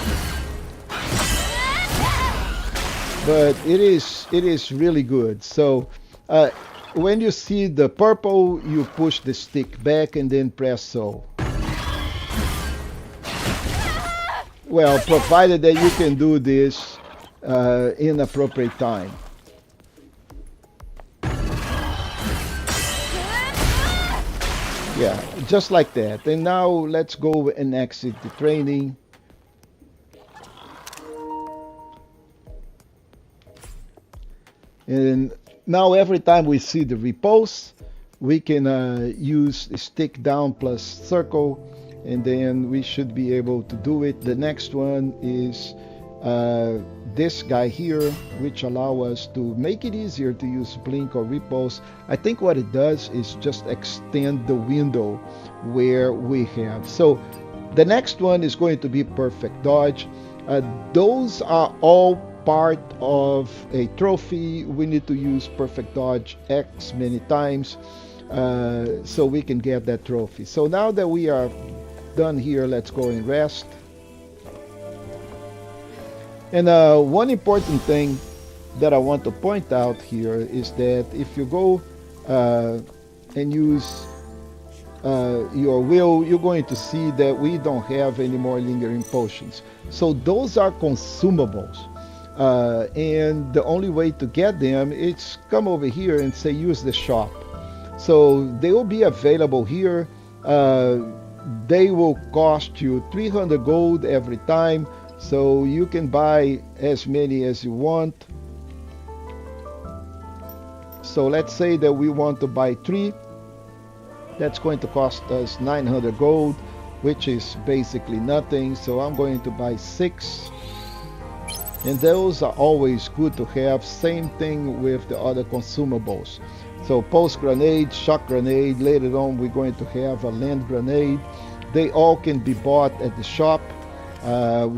but it is really good. So when you see the purple, you push the stick back and then press so. Well, provided that you can do this in appropriate time. Yeah, just like that. And now let's go and exit the training. And now every time we see the repulse, we can use stick down plus circle, and then we should be able to do it. The next one is this guy here, which allow us to make it easier to use blink or repulse. I think what it does is just extend the window where we have. So the next one is going to be perfect dodge. Those are all part of a trophy. We need to use perfect dodge X many times so we can get that trophy. So now that we are done here, let's go and rest. And one important thing that I want to point out here is that if you go and use your will, you're going to see that we don't have any more lingering potions. So those are consumables. And the only way to get them is come over here and say use the shop. So they will be available here. They will cost you 300 gold every time. So you can buy as many as you want. So let's say that we want to buy 3. That's going to cost us 900 gold, which is basically nothing. So I'm going to buy 6. And those are always good to have. Same thing with the other consumables. So pulse grenade, shock grenade. Later on we're going to have a land grenade. They all can be bought at the shop,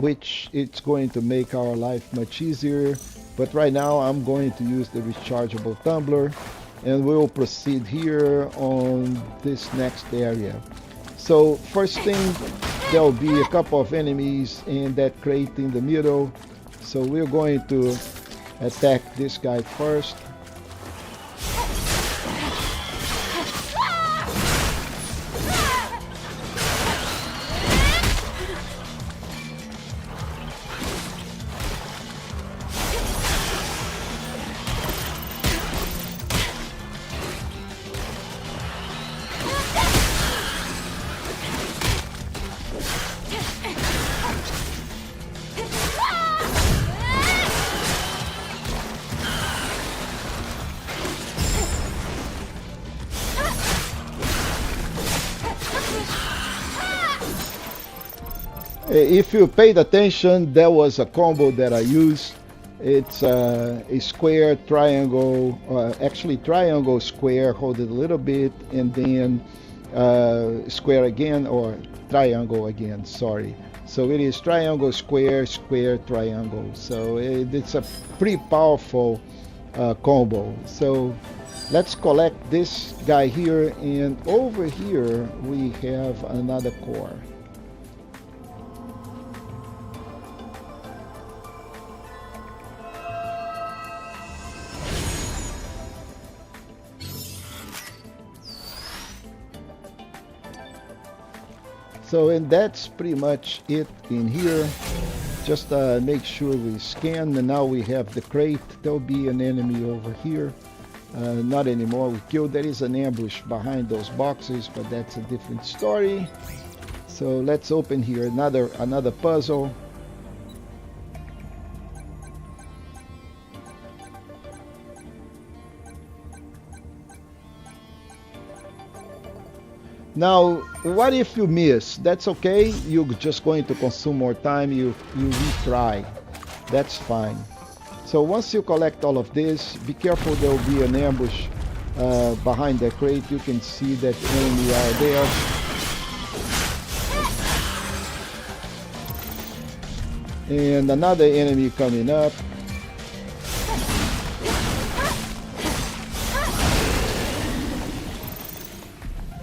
which it's going to make our life much easier. But right now I'm going to use the rechargeable tumbler, and we'll proceed here on this next area. So first thing, there'll be a couple of enemies in that crate in the middle. So we're going to attack this guy first. If you paid attention, there was a combo that I used. It's a square, triangle, actually triangle, square, hold it a little bit, and then square again, or triangle again, sorry. So it is triangle, square, square, triangle. So it's a pretty powerful combo. So let's collect this guy here, and over here we have another core. So, and that's pretty much it in here. Just make sure we scan, and now we have the crate. There'll be an enemy over here. Not anymore, we killed. There is an ambush behind those boxes, but that's a different story. So let's open here another puzzle. Now, what if you miss? That's okay. You're just going to consume more time. You retry. That's fine. So once you collect all of this, be careful. There will be an ambush behind the crate. You can see that the enemy are there. And another enemy coming up.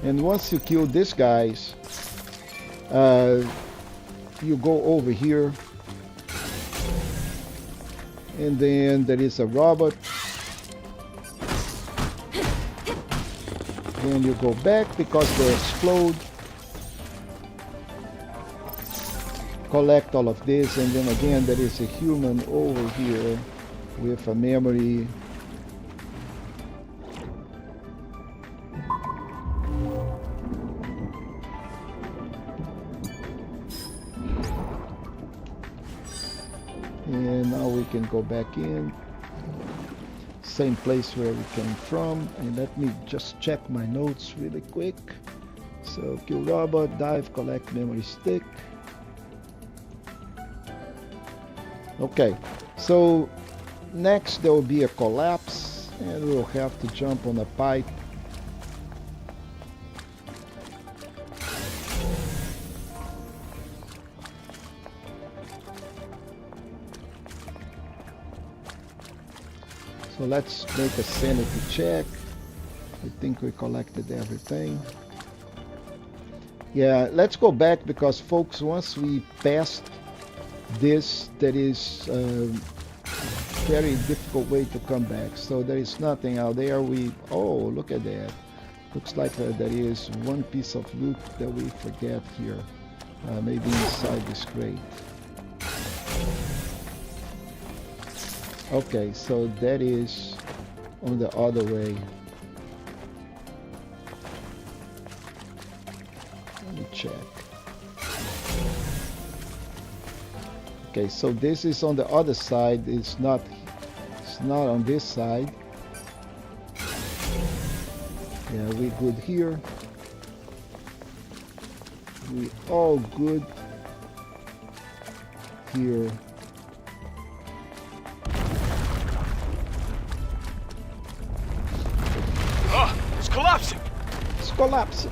And once you kill these guys, you go over here, and then there is a robot. Then you go back because they explode. Collect all of this, and then again there is a human over here with a memory. And now we can go back in, same place where we came from. And let me just check my notes really quick. So kill robot, dive, collect memory stick. Okay, So next there will be a collapse, and we'll have to jump on a pipe. So let's make a sanity check. I think we collected everything. Yeah, let's go back because folks, once we passed this, there is a very difficult way to come back. So there is nothing out there. Oh, look at that. Looks like there is one piece of loot that we forget here. Maybe inside this crate. Okay, so that is on the other way. Let me check. Okay, so this is on the other side. It's not on this side. Yeah, we good here. We all good here. It's collapsing. It's collapsing.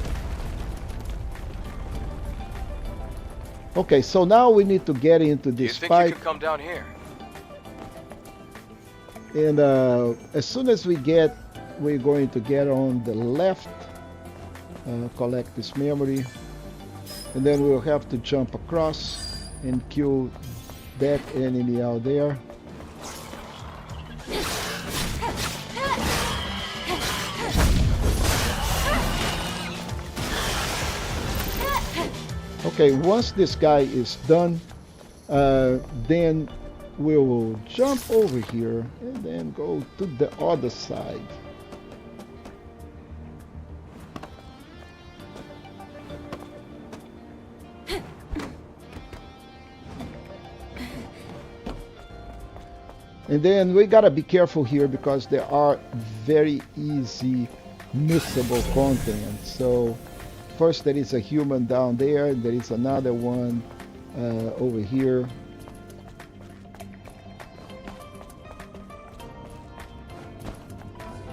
Okay, so now we need to get into this Do you think pipe. you could come down here? And as soon as we're going to get on the left, collect this memory, and then we'll have to jump across and kill that enemy out there. Okay, once this guy is done, then we will jump over here and then go to the other side. And then we gotta be careful here because there are very easy missable content. So first there is a human down there, there is another one over here.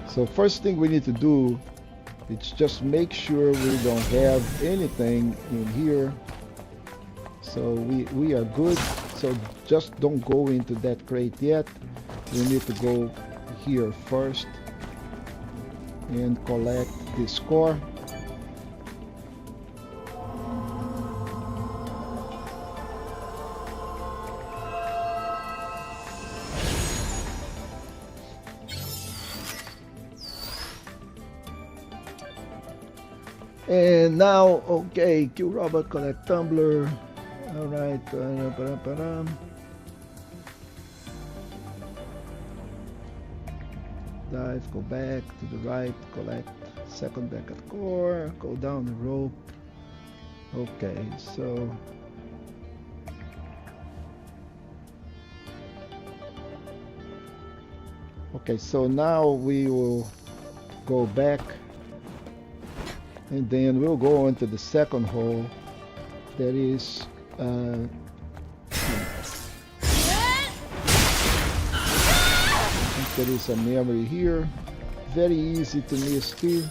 So first thing we need to do is just make sure we don't have anything in here. So we are good. So just don't go into that crate yet. We need to go here first and collect this core. And now, okay, kill robot, collect tumbler. All right. Dive, go back to the right, collect second backup core, go down the rope. Okay, so now we will go back and then we'll go on to the second hole. That is there is a memory here, very easy to miss too.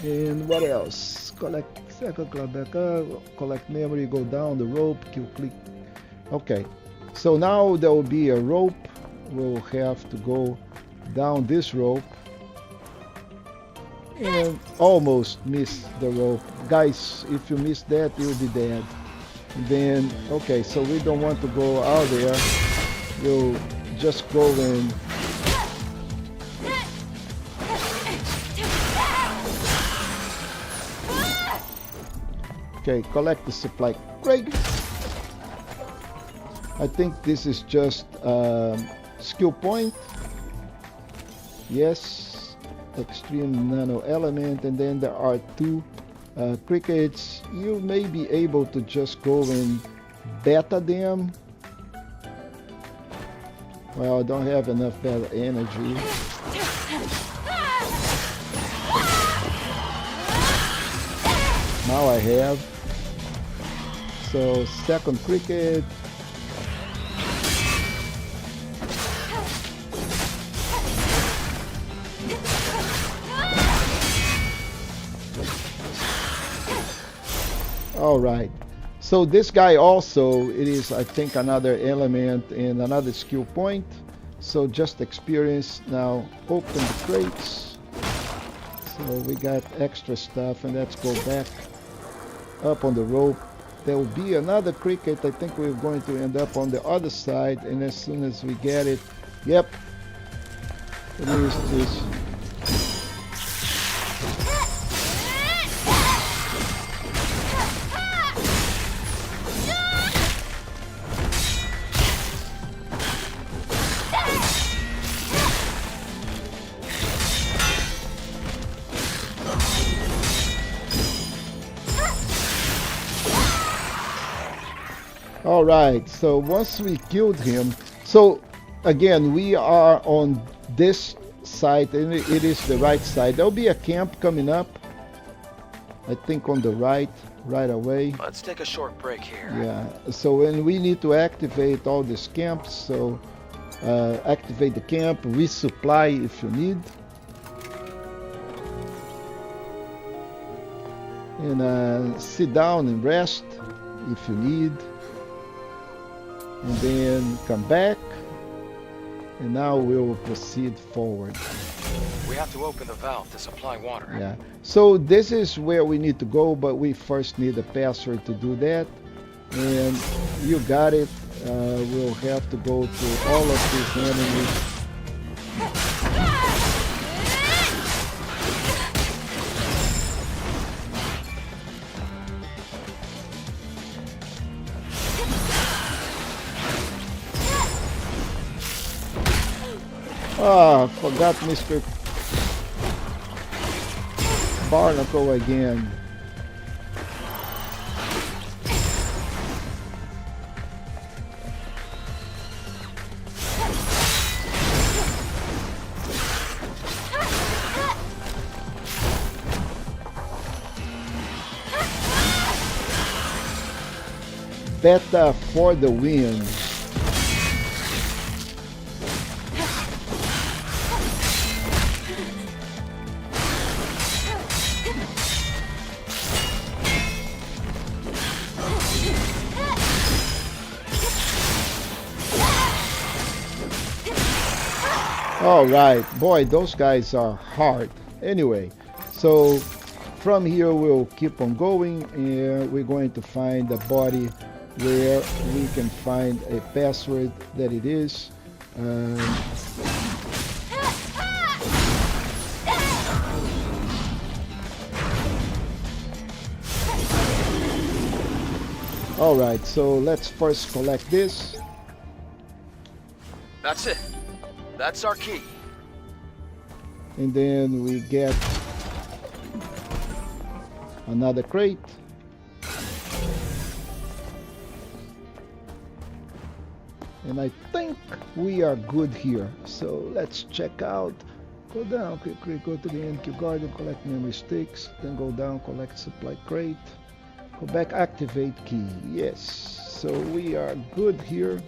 And what else? Collect second, club back up, collect memory, go down the rope, kill click. Okay, so now there will be a rope. We'll have to go down this rope and almost miss the rope. Guys, if you miss that, you'll be dead. And then, okay, so we don't want to go out there. We'll just go in. Okay, collect the supply crate. I think this is just skill point. Yes, extreme nano element, and then there are two crickets. You may be able to just go and beta them. Well, I don't have enough beta energy. Now I have. So second cricket, All right. So this guy also, it is, I think, another element and another skill point. So just experience. Now open the crates. So we got extra stuff, and let's go back up on the rope. There will be another cricket. I think we're going to end up on the other side, and as soon as we get it, yep, it is this. All right, so once we killed him, so again, we are on this side, and it is the right side. There'll be a camp coming up, I think on the right away. Let's take a short break here. Yeah, so when we need to activate all these camps, so activate the camp, resupply if you need. And sit down and rest if you need. And then come back, and now we'll proceed forward. We have to open the valve to supply water. Yeah, so this is where we need to go, but we first need a password to do that, and you got it. We'll have to go through all of these enemies. Ah, forgot Mr. Barnacle again. Beta for the win. All right, boy, those guys are hard. Anyway, so from here we'll keep on going, and we're going to find a body where we can find a password that it is. All right, so let's first collect this. That's it. That's our key. And then we get another crate. And I think we are good here. So let's check out. Go down, quickly go to the NQ garden, collect memory sticks, then go down, collect supply crate. Go back, activate key. Yes. So we are good here.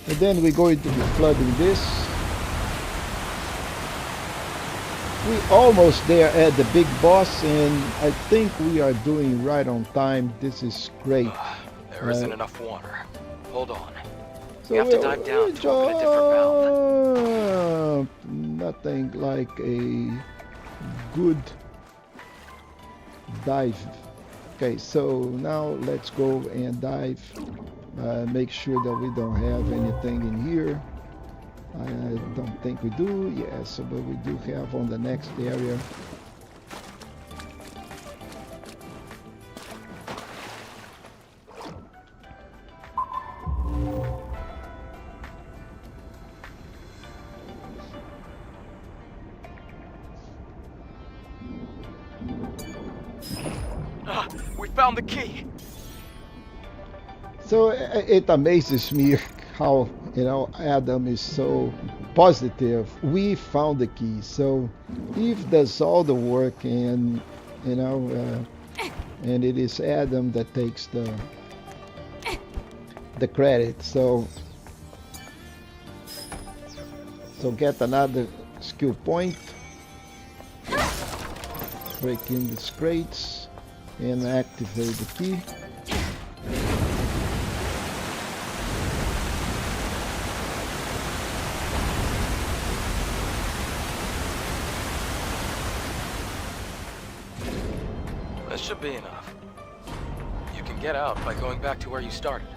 And then we're going to be flooding this. We almost there at the big boss, and I think we are doing right on time. This is great. There isn't enough water. Hold on. So we have to dive down to open a different valve. Nothing like a good dive. Okay, so now let's go and dive. Make sure that we don't have anything in here. I don't think we do. Yes, but we do have on the next area. We found the key. So it amazes me how, Adam is so positive. We found the key. So Eve does all the work, and and it is Adam that takes the credit. So get another skill point. Break in these crates and activate the key. This should be enough. You can get out by going back to where you started.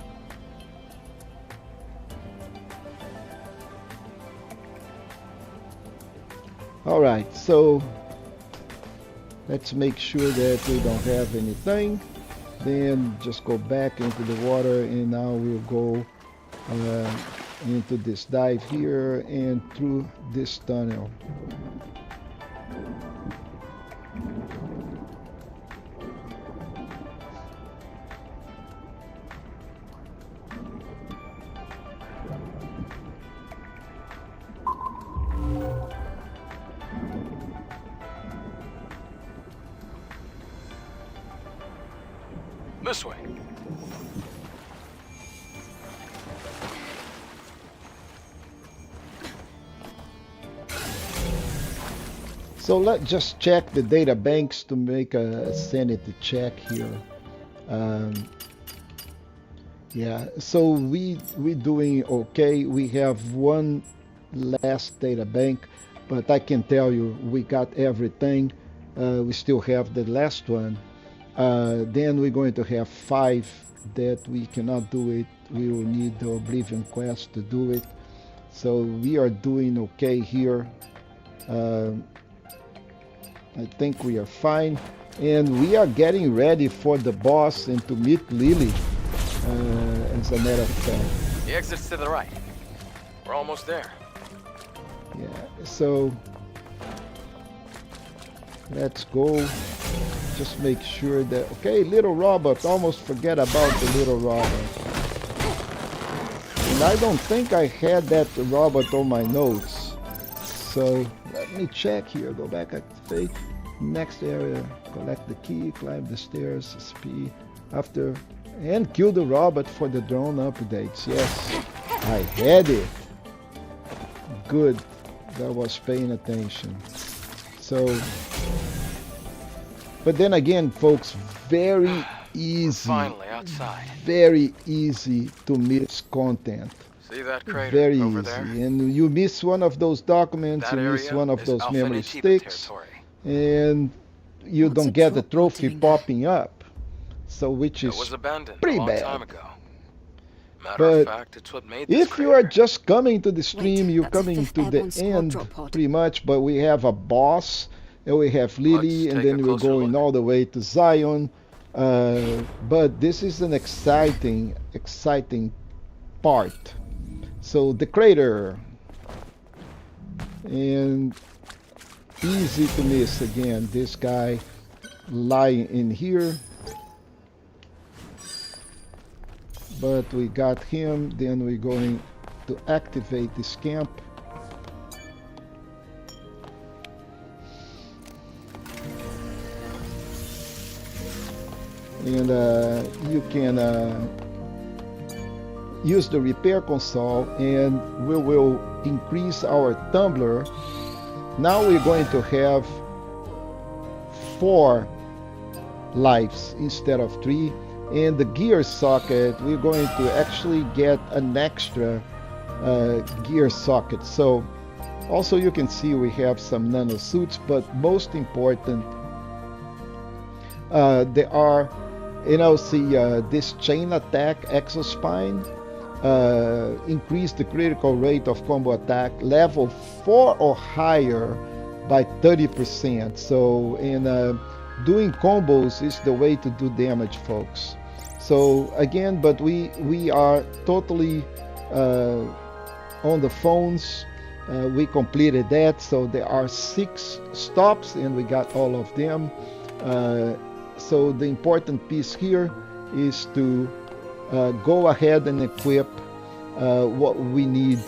Alright, so let's make sure that we don't have anything. Then just go back into the water, and now we'll go into this dive here and through this tunnel. This way. So let's just check the data banks to make a sanity check here. Yeah, so we doing okay. We have one last data bank, but I can tell you we got everything. We still have the last one. Then we're going to have 5 that we cannot do it. We will need the Oblivion quest to do it. So we are doing okay here. I think we are fine. And we are getting ready for the boss and to meet Lily, as a matter of fact. The exit's to the right. We're almost there. Yeah, so let's go. Just make sure that, okay, little robot, almost forget about the little robot. And I don't think I had that robot on my notes. So let me check here, go back, activate, next area, collect the key, climb the stairs, SP, after, and kill the robot for the drone updates. Yes, I had it. Good, that was paying attention. So, but then again, folks, very easy. Finally outside. Very easy to miss content. See that crater Very over easy. there? And you miss one of those documents, That you miss area one of is those Alpha memory Nativo sticks, territory. and you What's don't a get the drop trophy doing there? popping up. So, which It is was abandoned pretty a long bad. time ago. Matter But of fact, it's what made this if you are crater. just coming to the stream, Wait, you're that's a coming 5th to the Airborne Squad end drop pod. pretty much, but we have a boss, and we have Lily, Let's and take then a we're closer going look. all the way to Xion. But this is an exciting part. So the crater, and easy to miss again. This guy lying in here, but we got him. Then we're going to activate this camp. And you can use the repair console, and we will increase our tumbler. Now we're going to have 4 lives instead of 3, and the gear socket, we're going to actually get an extra gear socket. So also you can see we have some nano suits, but most important, there are, see this chain attack exospine, increase the critical rate of combo attack level 4 or higher by 30%. So doing combos is the way to do damage, folks. So again, but we are totally on the phones. We completed that, so there are 6 stops and we got all of them. So the important piece here is to go ahead and equip what we need.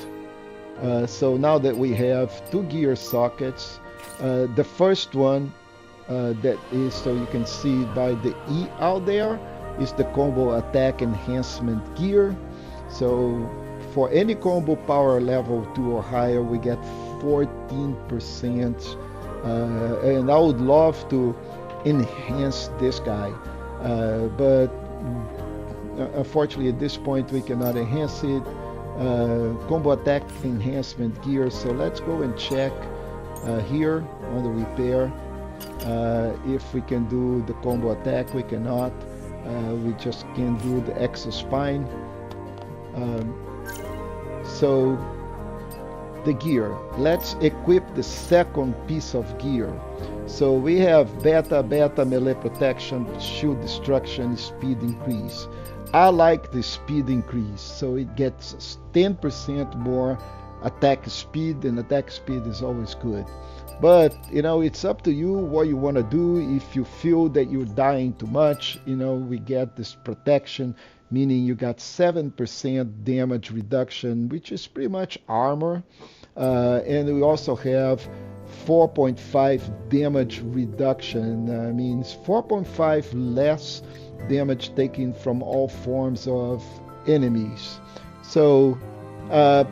So now that we have 2 gear sockets, the first one that is, so you can see by the E out there, is the combo attack enhancement gear. So for any combo power level 2 or higher, we get 14%. And I would love to enhance this guy, but unfortunately at this point we cannot enhance it. Combo attack enhancement gear, so let's go and check here on the repair if we can do the combo attack. We cannot. We just can do the exospine. So the gear, let's equip the second piece of gear. So we have beta melee protection, shield destruction, speed increase. I like the speed increase, so it gets 10% more attack speed, and attack speed is always good. But it's up to you what you want to do. If you feel that you're dying too much, we get this protection, meaning you got 7% damage reduction, which is pretty much armor. And we also have 4.5 damage reduction, means 4.5 less damage taken from all forms of enemies. So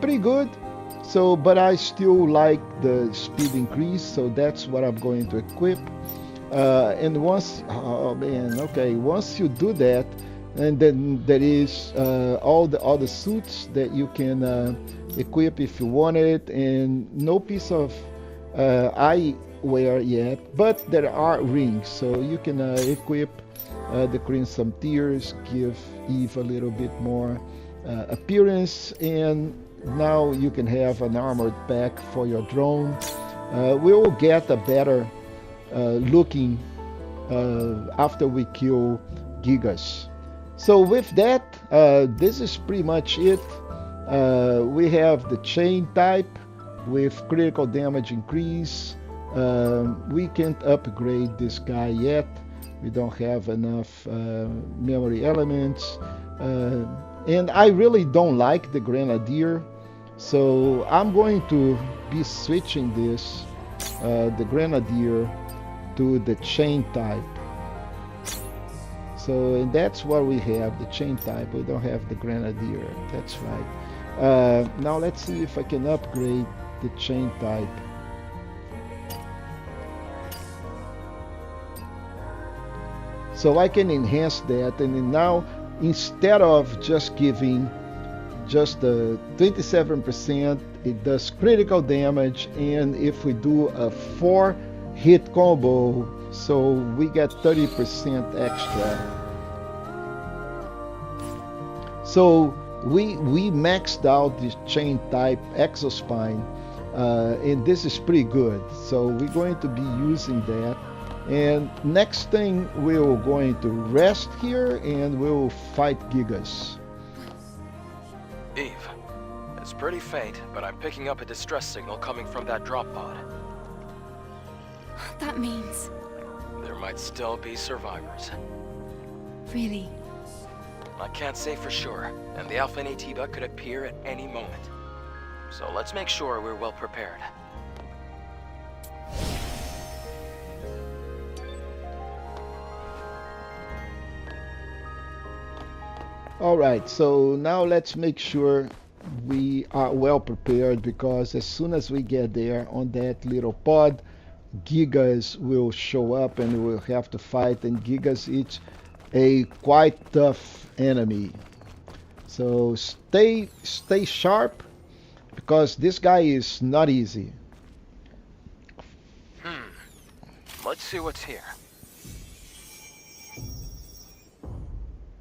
pretty good. So, but I still like the speed increase, so that's what I'm going to equip. And once, once you do that, and then there is all the other suits that you can equip if you want it, and no piece of eyewear yet, but there are rings, so you can equip the Crimson Tears, give Eve a little bit more appearance, and now you can have an armored pack for your drone. We will get a better looking after we kill Gigas. So with that, this is pretty much it. We have the chain type with critical damage increase. We can't upgrade this guy yet. We don't have enough memory elements. And I really don't like the Grenadier. So I'm going to be switching this, the Grenadier, to the chain type. So, and that's what we have, the chain type. We don't have the Grenadier. That's right. Now let's see if I can upgrade the chain type. So I can enhance that, and then now instead of just giving just the 27%, it does critical damage, and if we do a 4-hit combo, so we get 30% extra. So we maxed out this chain type exospine, and this is pretty good. So we're going to be using that. And next thing, we're going to rest here and we'll fight Gigas. Eve, it's pretty faint, but I'm picking up a distress signal coming from that drop pod. That means... There might still be survivors. Really? I can't say for sure, and the Alpha Natiba could appear at any moment. So let's make sure we're well prepared. Alright, so now let's make sure we are well prepared, because as soon as we get there on that little pod, Gigas will show up and we'll have to fight, and Gigas is a quite tough enemy. So stay sharp, because this guy is not easy. Let's see what's here.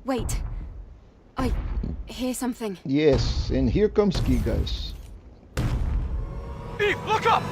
Wait. I hear something. Yes, and here comes Gigas. Eve, look up!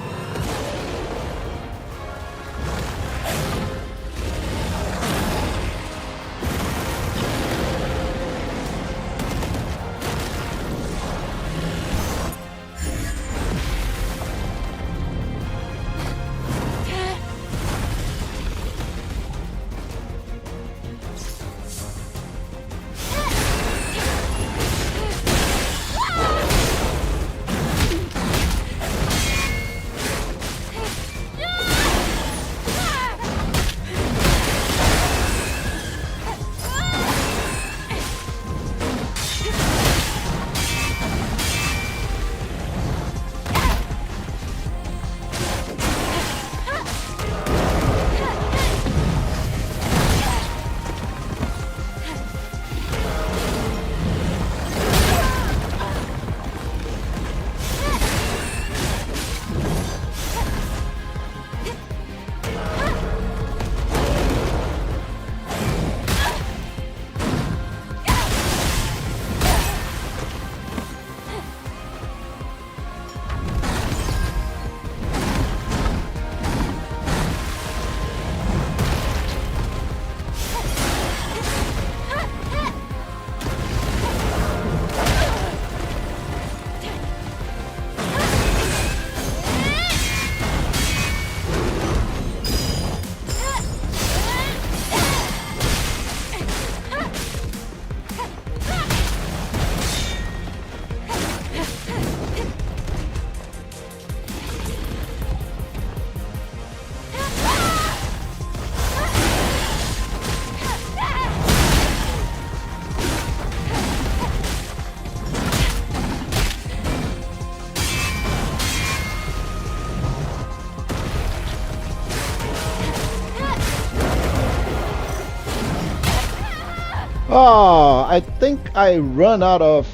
Oh, I think I run out of,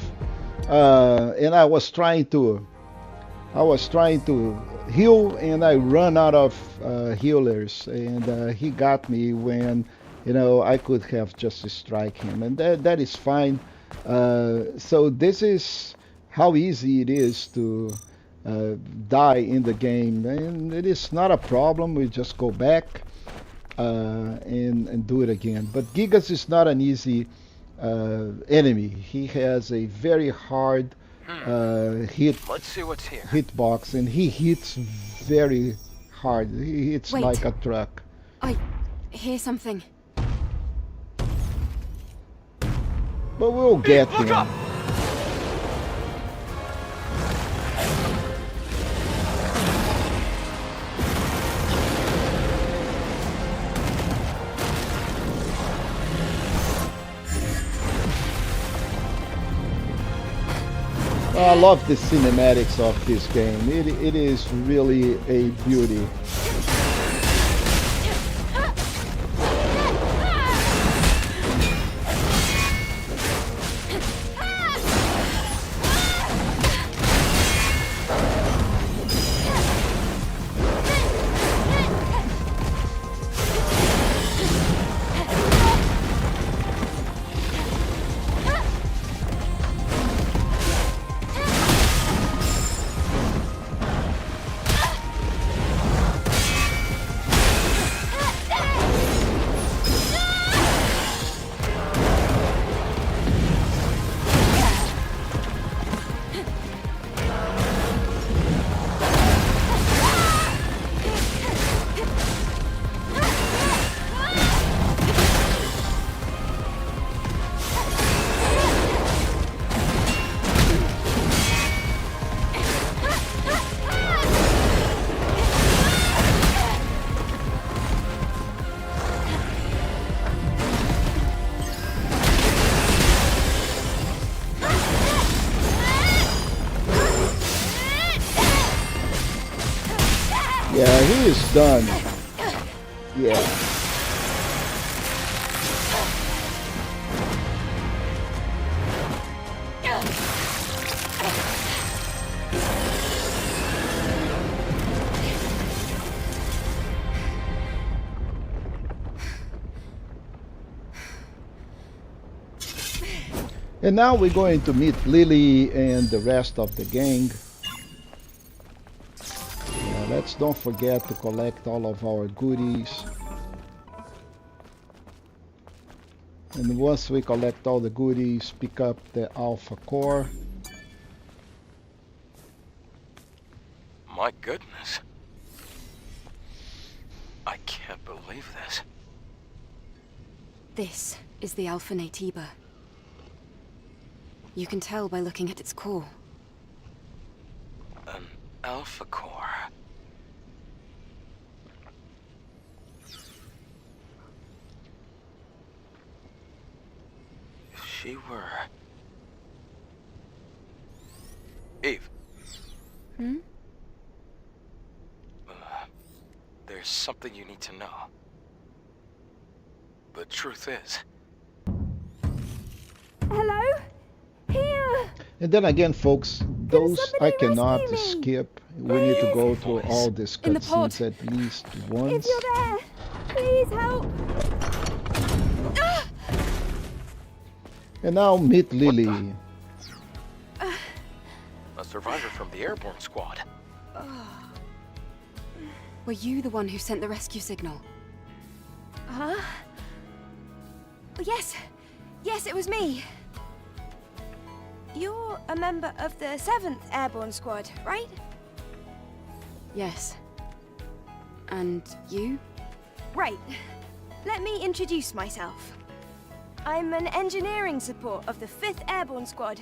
and I was trying to heal, and I run out of healers, and he got me when, I could have just strike him, and that is fine. So this is how easy it is to uh, die in the game, and it is not a problem. We just go back and do it again. But Gigas is not an easy enemy. He has a very hard Let's see what's here. hitbox, and he hits very hard. He hits Wait. like a truck. I hear something. But we'll get Look him. up! I love the cinematics of this game. It is really a beauty. Yeah, he is done. Yeah. And now we're going to meet Lily and the rest of the gang. Let's don't forget to collect all of our goodies. And once we collect all the goodies, pick up the Alpha Core. My goodness. I can't believe this. This is the Alpha Natiba. You can tell by looking at its core. An Alpha Core. If she were... Eve. Hmm? There's something you need to know. The truth is... Hello? Here! And then again, folks, those I somebody cannot rescue me? skip. We need to go through Voice. all these In the pod. cutscenes at least If once. you're there, please help! And now meet Lily. A survivor from the airborne squad. Were you the one who sent the rescue signal? Huh? Yes. Yes, it was me. You're a member of the 7th Airborne Squad, right? Yes. And you? Right. Let me introduce myself. I'm an engineering support of the 5th Airborne Squad.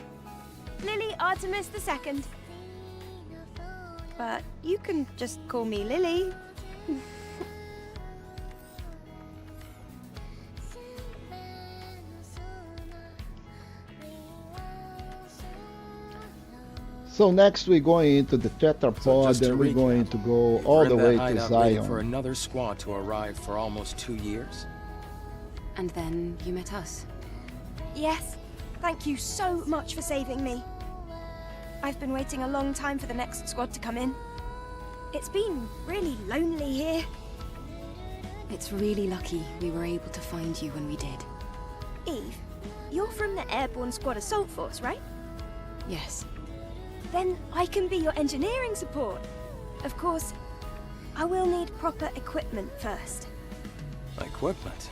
Lily Artemis II. But you can just call me Lily. So next we're going into the tetrapod, just to and we're recap, going to go all We're in the that way to hideout waiting for Xion. another squad to arrive for almost 2 years. And then you met us. Yes, thank you so much for saving me. I've been waiting a long time for the next squad to come in. It's been really lonely here. It's really lucky we were able to find you when we did. Eve, you're from the Airborne Squad Assault Force, right? Yes. Then I can be your engineering support. Of course, I will need proper equipment first. Equipment?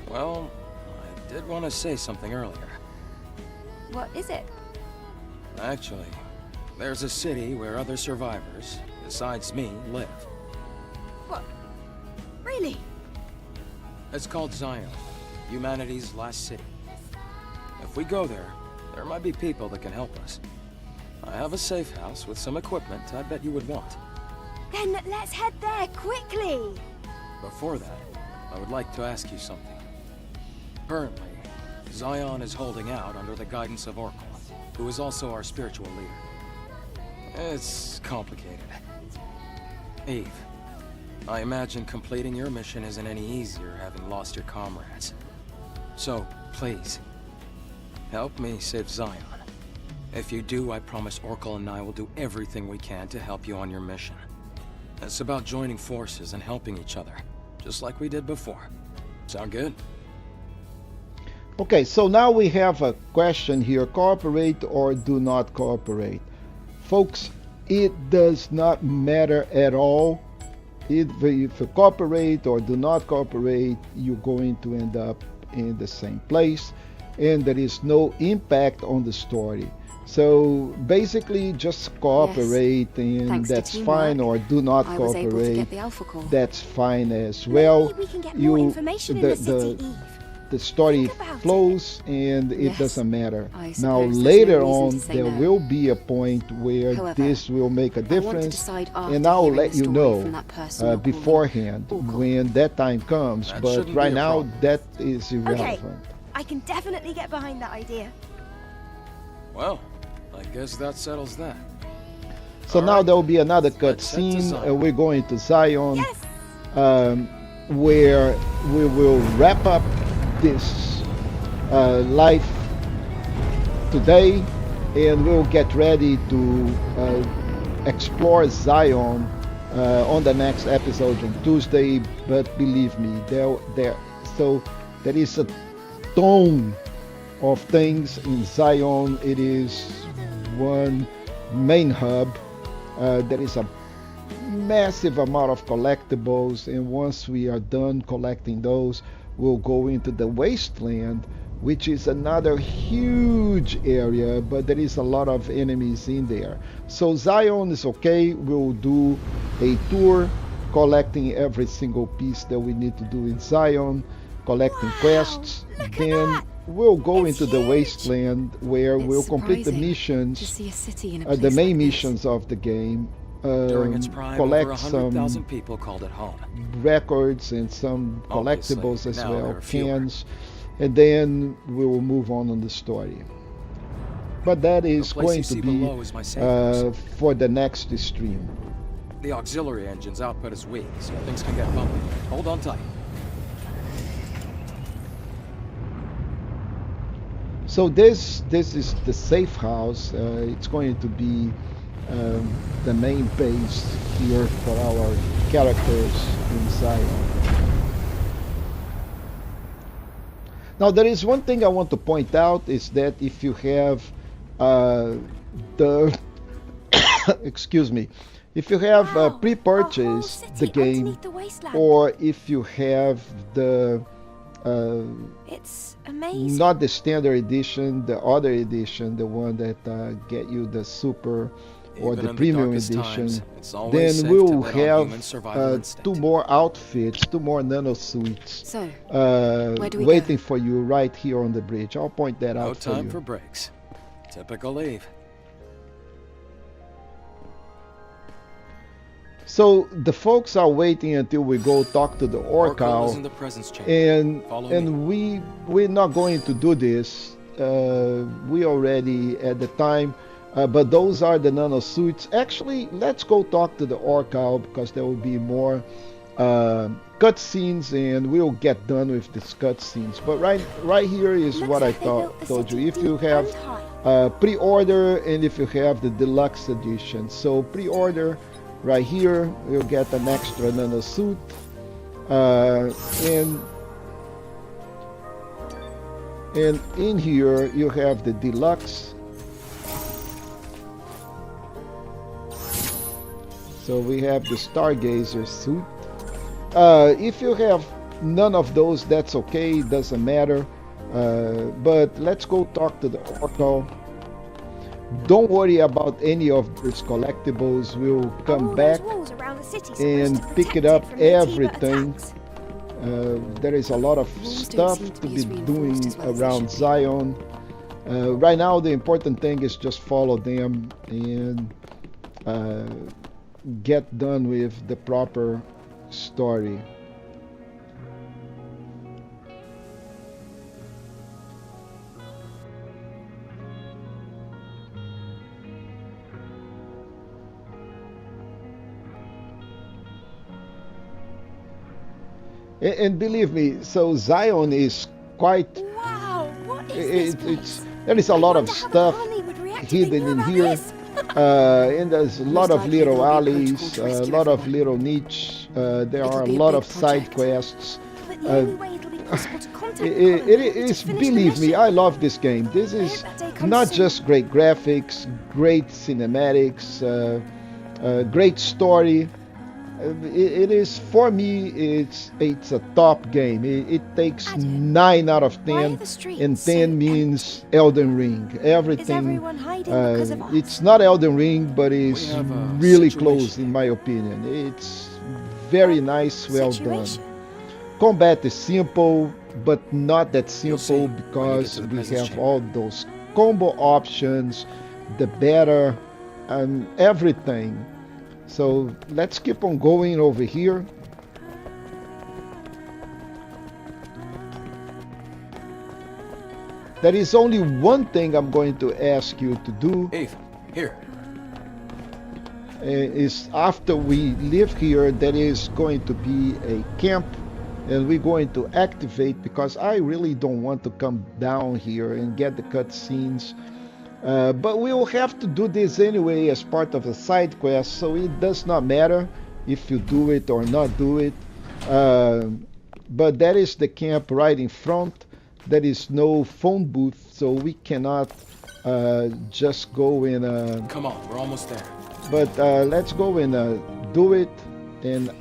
Well, I did want to say something earlier. What is it? Actually, there's a city where other survivors, besides me, live. What? Really? It's called Xion, humanity's last city. If we go there, there might be people that can help us. I have a safe house with some equipment I bet you would want. Then let's head there quickly! Before that, I would like to ask you something. Currently, Xion is holding out under the guidance of Oracle, who is also our spiritual leader. It's complicated. Eve, I imagine completing your mission isn't any easier having lost your comrades. So, please, help me save Xion. If you do, I promise Oracle and I will do everything we can to help you on your mission. It's about joining forces and helping each other, just like we did before. Sound good? Okay, so now we have a question here: cooperate or do not cooperate? Folks, it does not matter at all. If you cooperate or do not cooperate, you're going to end up in the same place, and there is no impact on the story. So basically, just cooperate, and Thanks to that's teamwork, fine, or do not I was able to cooperate. get the Alpha Core. That's fine as well. Maybe we can get more information in the city, Eve. The story Think about flows, and it Yes, doesn't matter. I Now suppose there's later no reason on, to say there no. will be a point where However, this will make a I want to difference, decide after and I'll hearing let the you story know from that person you're calling beforehand Oracle. when that time comes. That But shouldn't right be a now, problem. that is irrelevant. Okay, I can definitely get behind that idea. Well, I guess that settles that. So All now right. there will be another Let's head to cutscene. Zion. We're going to Zion, Yes! where we will wrap up this life today, and we'll get ready to explore Zion on the next episode on Tuesday. But believe me, there is a ton of things in Zion. It is one main hub. There is a massive amount of collectibles, and once we are done collecting those, we'll go into the wasteland, which is another huge area, but there is a lot of enemies in there. So Zion is okay. We'll do a tour collecting every single piece that we need to do in Zion, collecting quests. Look at Then that! we'll go It's into the huge. wasteland where It's we'll complete the surprising missions, to see a city in a the place main like this. missions of the game. During its prime, over Collect 100,000 some people called it home. records and some Obviously, collectibles as now there well, are fewer. cans, and then we will move on the story. But that is The place going you to see be below is my safe house. for the next stream. The auxiliary engine's output is weak, so things can get bumpy. Hold on tight. So this is the safe house. It's going to be the main base here for our characters in Zion. Now there is one thing I want to point out, is that if you have the excuse me, if you have Wow, a whole pre-purchased the city game, underneath the wasteland. or if you have the It's amazing. not the standard edition, the other edition, the one that get you the super or Even the in premium darkest edition, times, it's always then safe we'll to bet on human have survival instinct. 2 more outfits, 2 more nano suits So, where do we waiting go? for you right here on the bridge. I'll point that No out for time you. for breaks. Typical Eve. So the folks are waiting until we go talk to the Oracle is in Orcal, the presence chamber. and Follow me. we're not going to do this. We already at the time, but those are the nano suits. Actually, let's go talk to the Orcal, because there will be more cutscenes, and we'll get done with these cutscenes. But right here is Looks what I like they built the told you. city If you deep have and high. pre-order and if you have the deluxe edition. So pre-order right here, you'll get an extra nano suit, and in here you have the deluxe. So we have the Stargazer suit. If you have none of those, that's okay, it doesn't matter. But let's go talk to the Oracle. Don't worry about any of these collectibles. We'll come back and pick it up everything. There is a lot of stuff to be doing around Xion. Right now the important thing is just follow them and get done with the proper story. And believe me, so Xion is quite. Wow, what is this there is a lot of stuff hidden in here, and there's a lot of little alleys, a lot of little niches. There are a lot of side quests. It is, believe me, I love this game. This is not just great graphics, great cinematics, great story. It is, for me, it's a top game. It takes 9 out of 10, and 10 means Elden Ring. Everything. It's not Elden Ring, but it's really close in my opinion. It's very nice, well done. Combat is simple, but not that simple because we have all those combo options, the better, and everything. So let's keep on going over here. There is only one thing I'm going to ask you to do. Ethan, here. Is after we leave here, there is going to be a camp, and we're going to activate, because I really don't want to come down here and get the cutscenes. But we will have to do this anyway as part of a side quest, so it does not matter if you do it or not do it. But that is the camp right in front. There is no phone booth, so we cannot just go in. Come on, we're almost there. But let's go and do it. And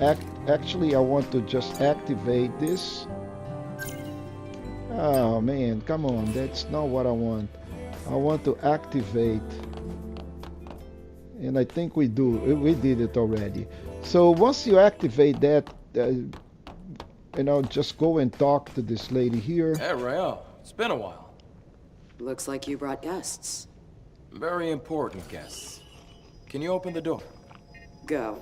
actually, I want to just activate this. Oh man, come on, that's not what I want. I want to activate, and I think we did it already. So once you activate that, just go and talk to this lady here. Hey, Rael, it's been a while. Looks like you brought guests. Very important guests. Can you open the door? Go.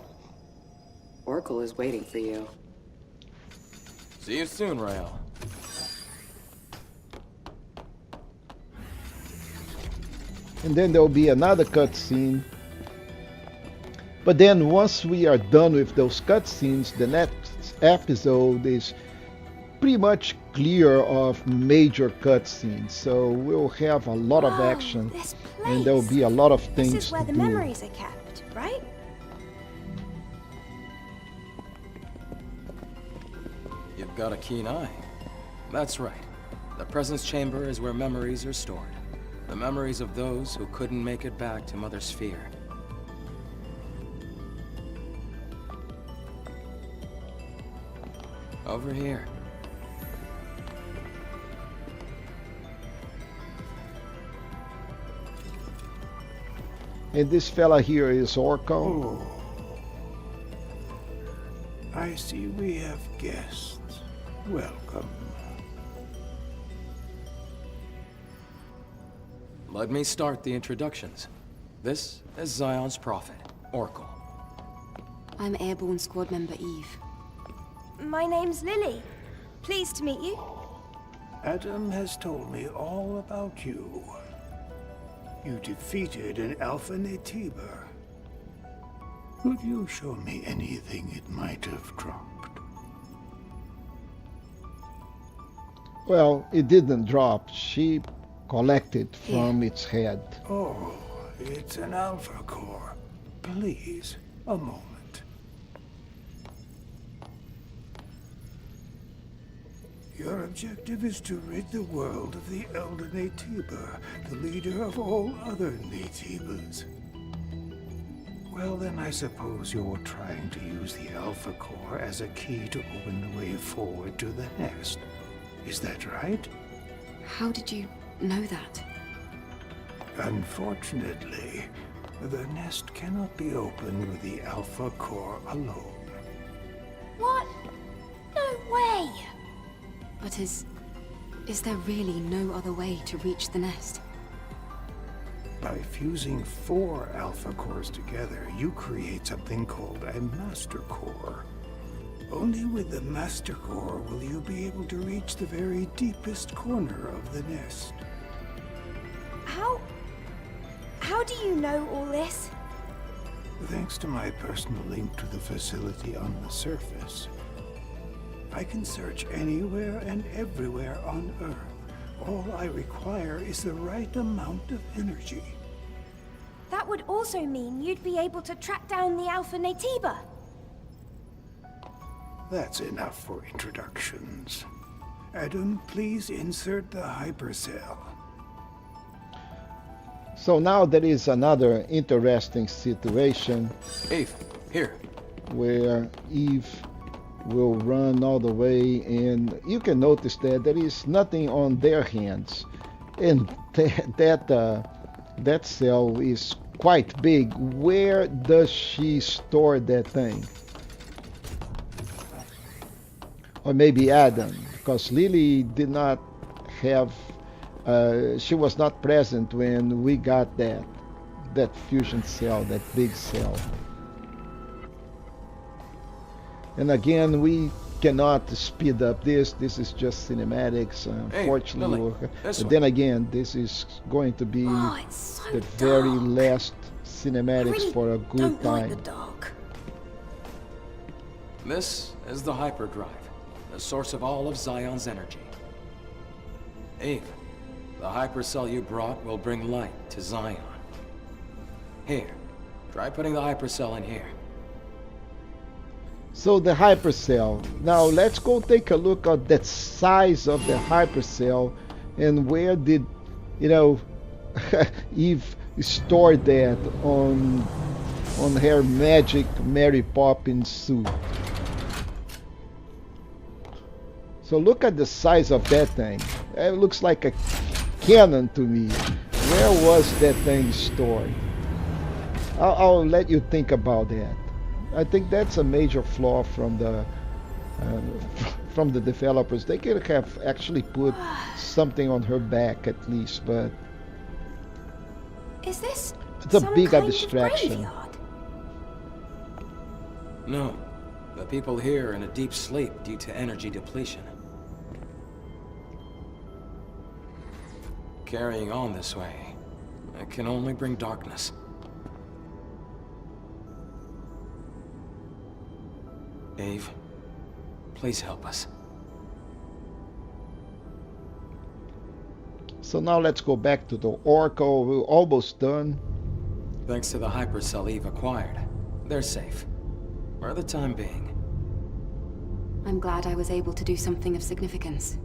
Oracle is waiting for you. See you soon, Rael. And then there will be another cutscene. But then once we are done with those cutscenes, the next episode is pretty much clear of major cutscenes. So we'll have a lot of action, and there will be a lot of things This is where to the do. memories are kept, right? You've got a keen eye. That's right. The presence chamber is where memories are stored. The memories of those who couldn't make it back to Mother Sphere. Over here. And this fella here is Oracle. Oh. I see we have guests. Welcome. Let me start the introductions. This is Xion's prophet, Oracle. I'm Airborne Squad Member Eve. My name's Lily. Pleased to meet you. Adam has told me all about you. You defeated an Alpha Natiba. Could you show me anything it might have dropped? Well, it didn't drop. She collected Here. from its head. Oh, it's an Alpha Core. Please, a moment. Your objective is to rid the world of the Elder Natiba, the leader of all other Natibas. Well, then I suppose you're trying to use the Alpha Core as a key to open the way forward to the nest. Is that right? How did you know that? Unfortunately, the nest cannot be opened with the Alpha Core alone. What? No way! But is there really no other way to reach the nest? By fusing 4 Alpha Cores together, you create something called a Master Core. Only with the Master Core will you be able to reach the very deepest corner of the nest. How do you know all this? Thanks to my personal link to the facility on the surface, I can search anywhere and everywhere on Earth. All I require is the right amount of energy. That would also mean you'd be able to track down the Alpha Natiba. That's enough for introductions. Adam, please insert the hypercell. So now there is another interesting situation Eve, here. where Eve will run all the way, and you can notice that there is nothing on their hands, and that cell is quite big. Where does she store that thing? Or maybe Adam, because Lily did not have, she was not present when we got that fusion cell, that big cell. And again, we cannot speed up this. This is just cinematics, unfortunately. Lily, this But way. then again, this is going to be Oh, it's so the dark. very last I cinematics really for a good don't time. like the dark. This is the hyperdrive, the source of all of Xion's energy. Eve, the hypercell you brought will bring light to Xion. Here, try putting the hypercell in here. So the hypercell. Now let's go take a look at the size of the hypercell and where did, Eve store that on her magic Mary Poppins suit. So look at the size of that thing. It looks like a cannon to me. Where was that thing stored? I'll let you think about that. I think that's a major flaw from the developers. They could have actually put something on her back at least, but Is this it's a some bigger kind of distraction. graveyard? No, the people here are in a deep sleep due to energy depletion. Carrying on this way, it can only bring darkness. Eve, please help us. So now let's go back to the Oracle. We're almost done. Thanks to the hypercell Eve acquired, they're safe. For the time being. I'm glad I was able to do something of significance.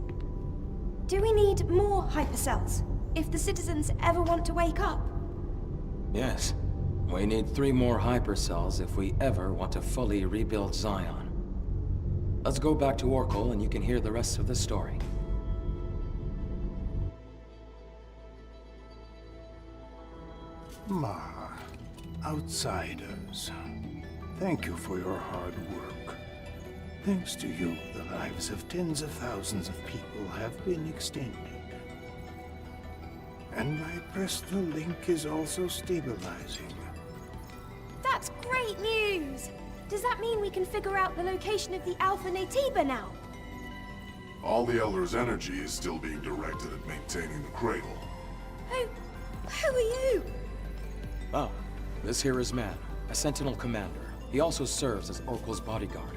Do we need more hypercells if the citizens ever want to wake up? Yes, we need 3 more hypercells if we ever want to fully rebuild Xion. Let's go back to Oracle and you can hear the rest of the story. Outsiders, thank you for your hard work. Thanks to you, the lives of tens of thousands of people have been extended. And my personal link is also stabilizing. That's great news! Does that mean we can figure out the location of the Alpha Natiba now? All the Elder's energy is still being directed at maintaining the cradle. Who are you? Oh, this here is Man, a Sentinel commander. He also serves as Oracle's bodyguard.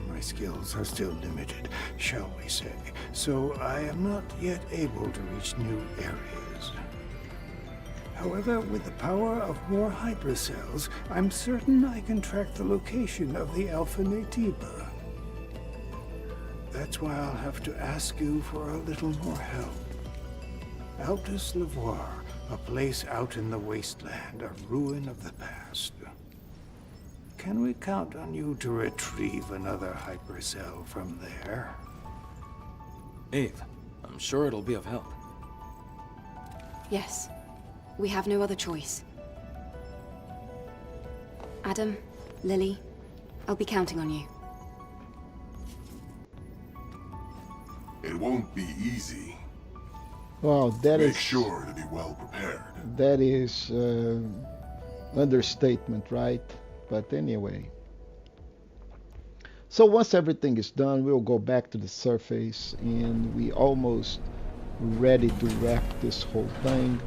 My skills are still limited, shall we say. so I am not yet able to reach new areas. However, with the power of more hypercells, I'm certain I can track the location of the Alpha Natiba. That's why I'll have to ask you for a little more help. Altus Lavoir, a place out in the wasteland, a ruin of the past. Can we count on you to retrieve another hypercell from there? Eve, I'm sure it'll be of help. Yes. We have no other choice. Adam, Lily, I'll be counting on you. It won't be easy. Well, that Make is sure to be well prepared. that is understatement, right? But anyway. So once everything is done, we'll go back to the surface, and we almost ready to wrap this whole thing.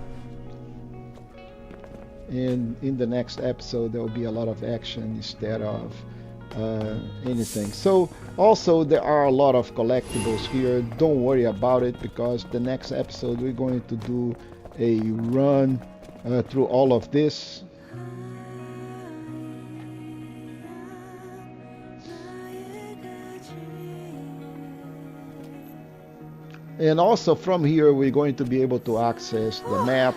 And in the next episode, there will be a lot of action instead of anything. So also there are a lot of collectibles here. Don't worry about it, because the next episode we're going to do a run through all of this. And also from here we're going to be able to access the map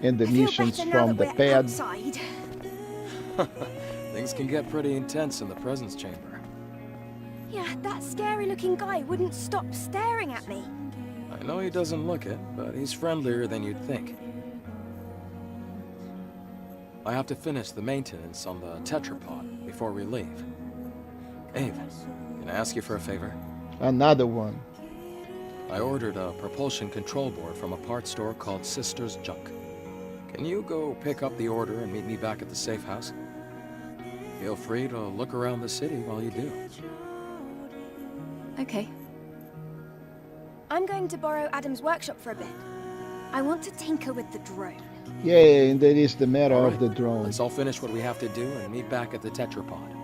and the I feel missions better now from that the we're pad. outside. Things can get pretty intense in the presence chamber. Yeah, that scary-looking guy wouldn't stop staring at me. I know he doesn't look it, but he's friendlier than you'd think. I have to finish the maintenance on the tetrapod before we leave. Eve, can I ask you for a favor? Another one. I ordered a propulsion control board from a parts store called Sister's Junk. Can you go pick up the order and meet me back at the safe house? Feel free to look around the city while you do. Okay. I'm going to borrow Adam's workshop for a bit. I want to tinker with the drone. Yeah, and that is the matter All of right, the drone. Let's all finish what we have to do and meet back at the tetrapod.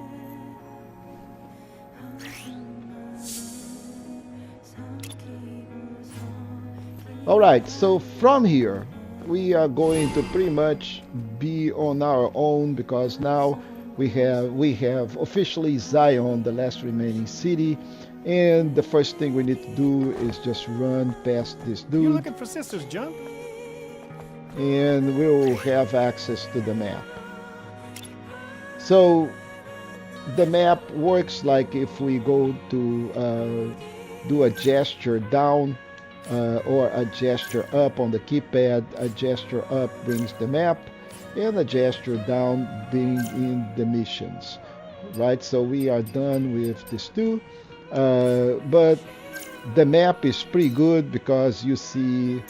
Alright, so from here we are going to pretty much be on our own, because now we have officially Xion, the last remaining city, and the first thing we need to do is just run past this You dude, looking for Sister's Junk? and we'll have access to the map. So the map works like if we go to do a gesture down or a gesture up on the keypad. A gesture up brings the map, and a gesture down being in the missions, right? So we are done with this too, but the map is pretty good because you see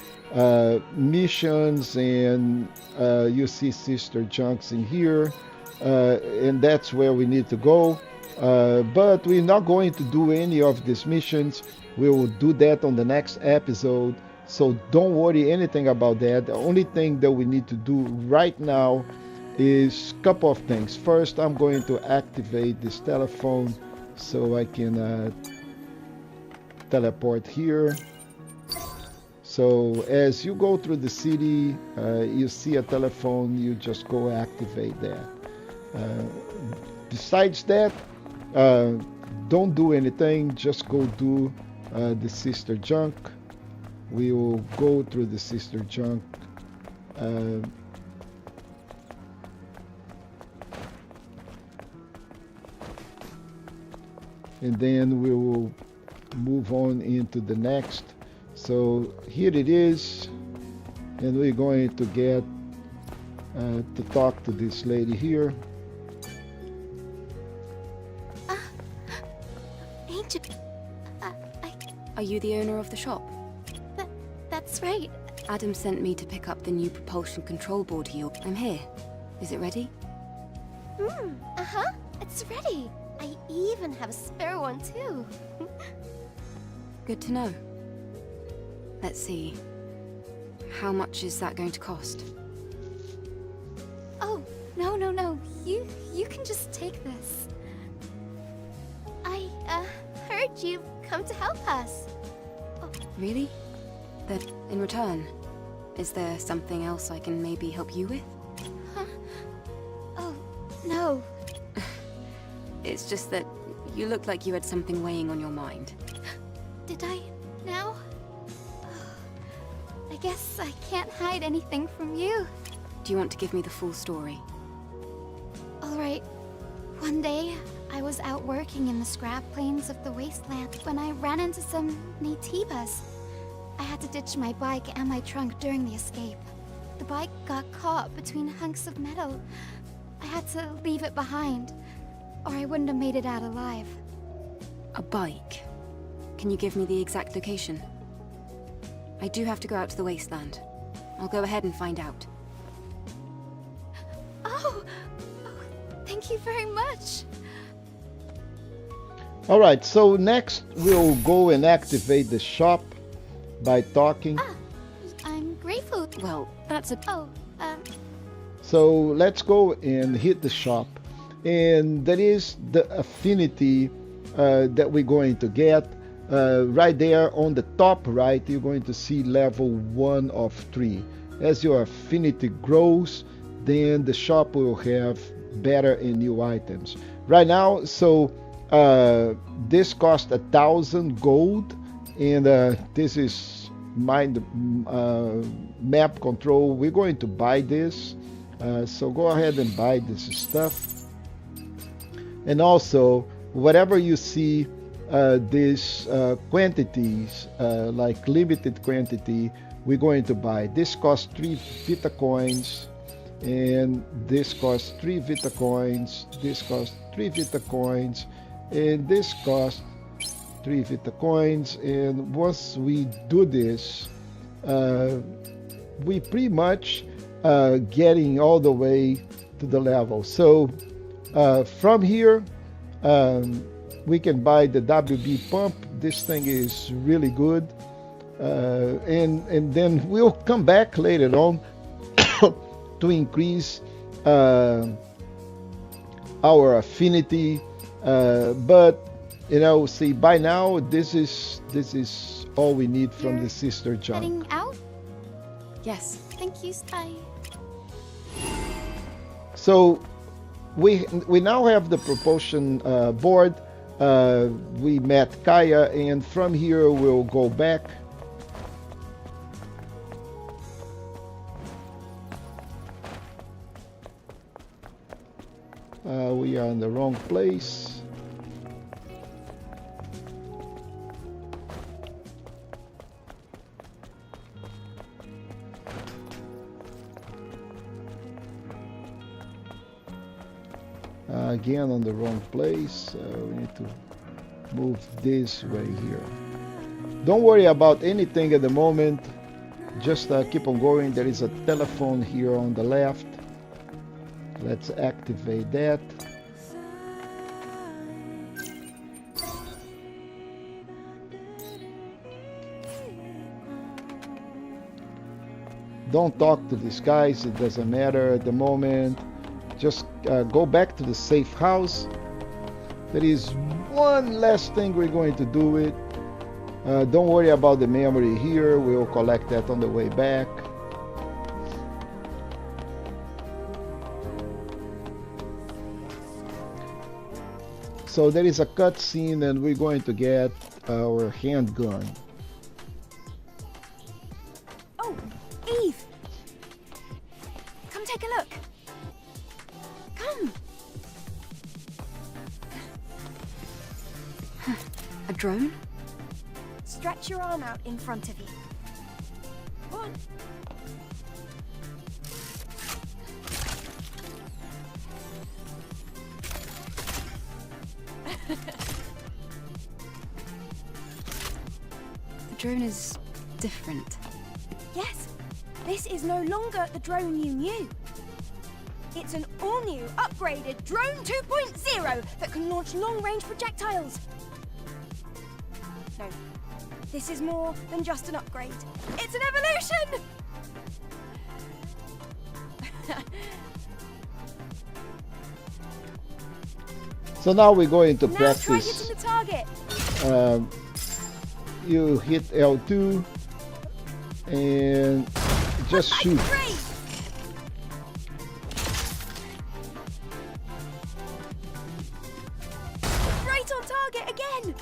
missions, and you see Sister Junks in here, and that's where we need to go. But we're not going to do any of these missions. We will do that on the next episode, so don't worry anything about that. The only thing that we need to do right now is a couple of things. First, I'm going to activate this telephone so I can teleport here. So as you go through the city, you see a telephone, you just go activate that. Besides that, don't do anything, just go do the Sister Junk. We will go through the Sister Junk. And then we will move on into the next. So here it is, and we're going to get to talk to this lady here. Ancient. Are you the owner of the shop? That's right. Adam sent me to pick up the new propulsion control board he ordered. I'm here. Is it ready? Uh-huh. It's ready. I even have a spare one, too. Good to know. Let's see. How much is that going to cost? Oh, no. You can just take this. I, heard you've come to help us. Really? Then, in return, is there something else I can maybe help you with? Huh? Oh, no. It's just that you looked like you had something weighing on your mind. Did I now? I guess I can't hide anything from you. Do you want to give me the full story? Alright. One day, I was out working in the scrap plains of the wasteland when I ran into some Naytibas. I had to ditch my bike and my trunk during the escape. The bike got caught between hunks of metal. I had to leave it behind, or I wouldn't have made it out alive. A bike? Can you give me the exact location? I do have to go out to the wasteland. I'll go ahead and find out. Oh, thank you very much. All right, so next we'll go and activate the shop by talking. I'm grateful. Well, that's a... Oh, So let's go and hit the shop. And that is the affinity that we're going to get. Right there on the top right, you're going to see level 1 of 3. As your affinity grows, then the shop will have better and new items. Right now, so this costs 1,000 gold, and this is mind map control. We're going to buy this, so go ahead and buy this stuff. And also, whatever you see these quantities, like limited quantity, we're going to buy. This costs 3 Vita coins, and this costs 3 Vita coins, this costs 3 Vita coins, and this costs 3 Vita coins. And once we do this, we pretty much getting all the way to the level. So from here, we can buy the WB pump. This thing is really good, and then we'll come back later on to increase our affinity. But you know, see, by now this is all we need from the sister junk. heading out? Yes. Thank you, Sky. So we now have the propulsion board. We met Kaya, and from here we'll go back. We are in the wrong place. Again on the wrong place. We need to move this way here. Don't worry about anything at the moment, just keep on going. There is a telephone here on the left. Let's activate that. Don't talk to these guys, it doesn't matter at the moment. Just go back to the safe house. There is one last thing we're going to do it. Don't worry about the memory here. We'll collect that on the way back. So there is a cutscene, and we're going to get our handgun. Oh, Eve! Come take a look. Come. A drone? Stretch your arm out in front of you. Go on. The drone is different. Yes, this is no longer the drone you knew. It's an all-new, upgraded Drone 2.0 that can launch long-range projectiles. No, this is more than just an upgrade. It's an evolution! So now we're going to Now try practice hitting the target. you hit L2 and just shoot. Great! Right on target again!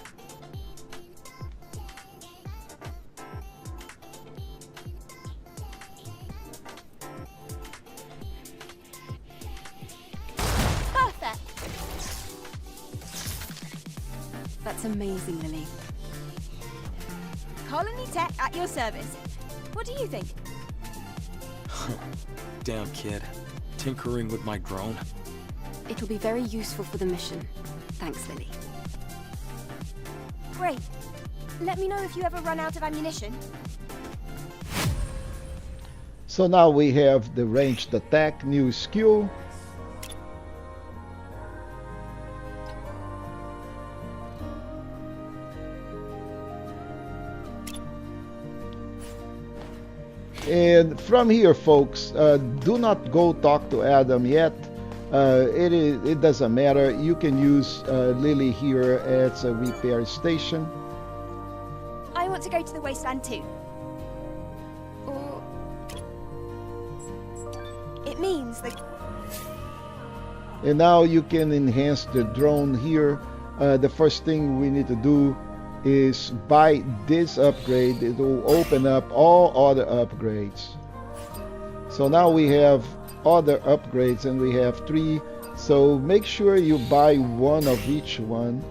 Perfect! That's amazing, Lily. Colony Tech at your service. What do you think? Damn kid. Tinkering with my drone. It'll be very useful for the mission. Thanks, Lily. Great. Let me know if you ever run out of ammunition. So now we have the ranged attack new skill. And from here, folks, do not go talk to Adam yet. It doesn't matter. You can use Lily here as a repair station. I want to go to the wasteland too. Or It means that And now you can enhance the drone here. The first thing we need to do is buy this upgrade. It will open up all other upgrades. So now we have other upgrades and we have 3. So make sure you buy one of each one.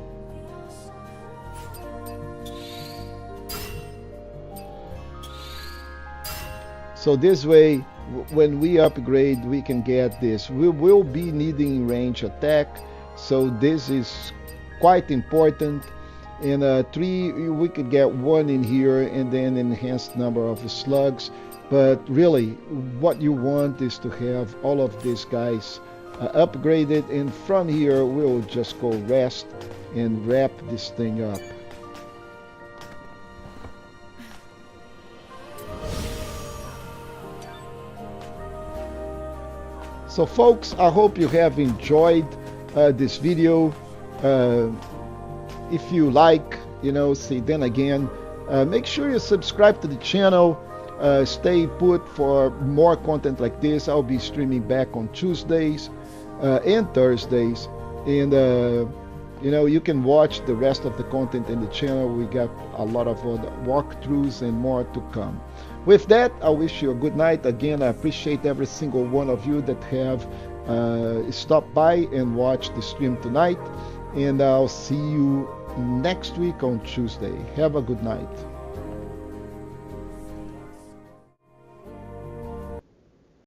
So this way, when we upgrade, we can get this. We will be needing range attack, so this is quite important. In 3, we could get 1 in here and then enhanced number of slugs. But really, what you want is to have all of these guys upgraded, and from here we'll just go rest and wrap this thing up. So folks, I hope you have enjoyed this video. If you like, then again, make sure you subscribe to the channel. Stay put for more content like this. I'll be streaming back on Tuesdays and Thursdays, and you can watch the rest of the content in the channel. We got a lot of walkthroughs and more to come. With that, I wish you a good night. Again, I appreciate every single one of you that have stopped by and watched the stream tonight, and I'll see you next week on Tuesday. Have a good night.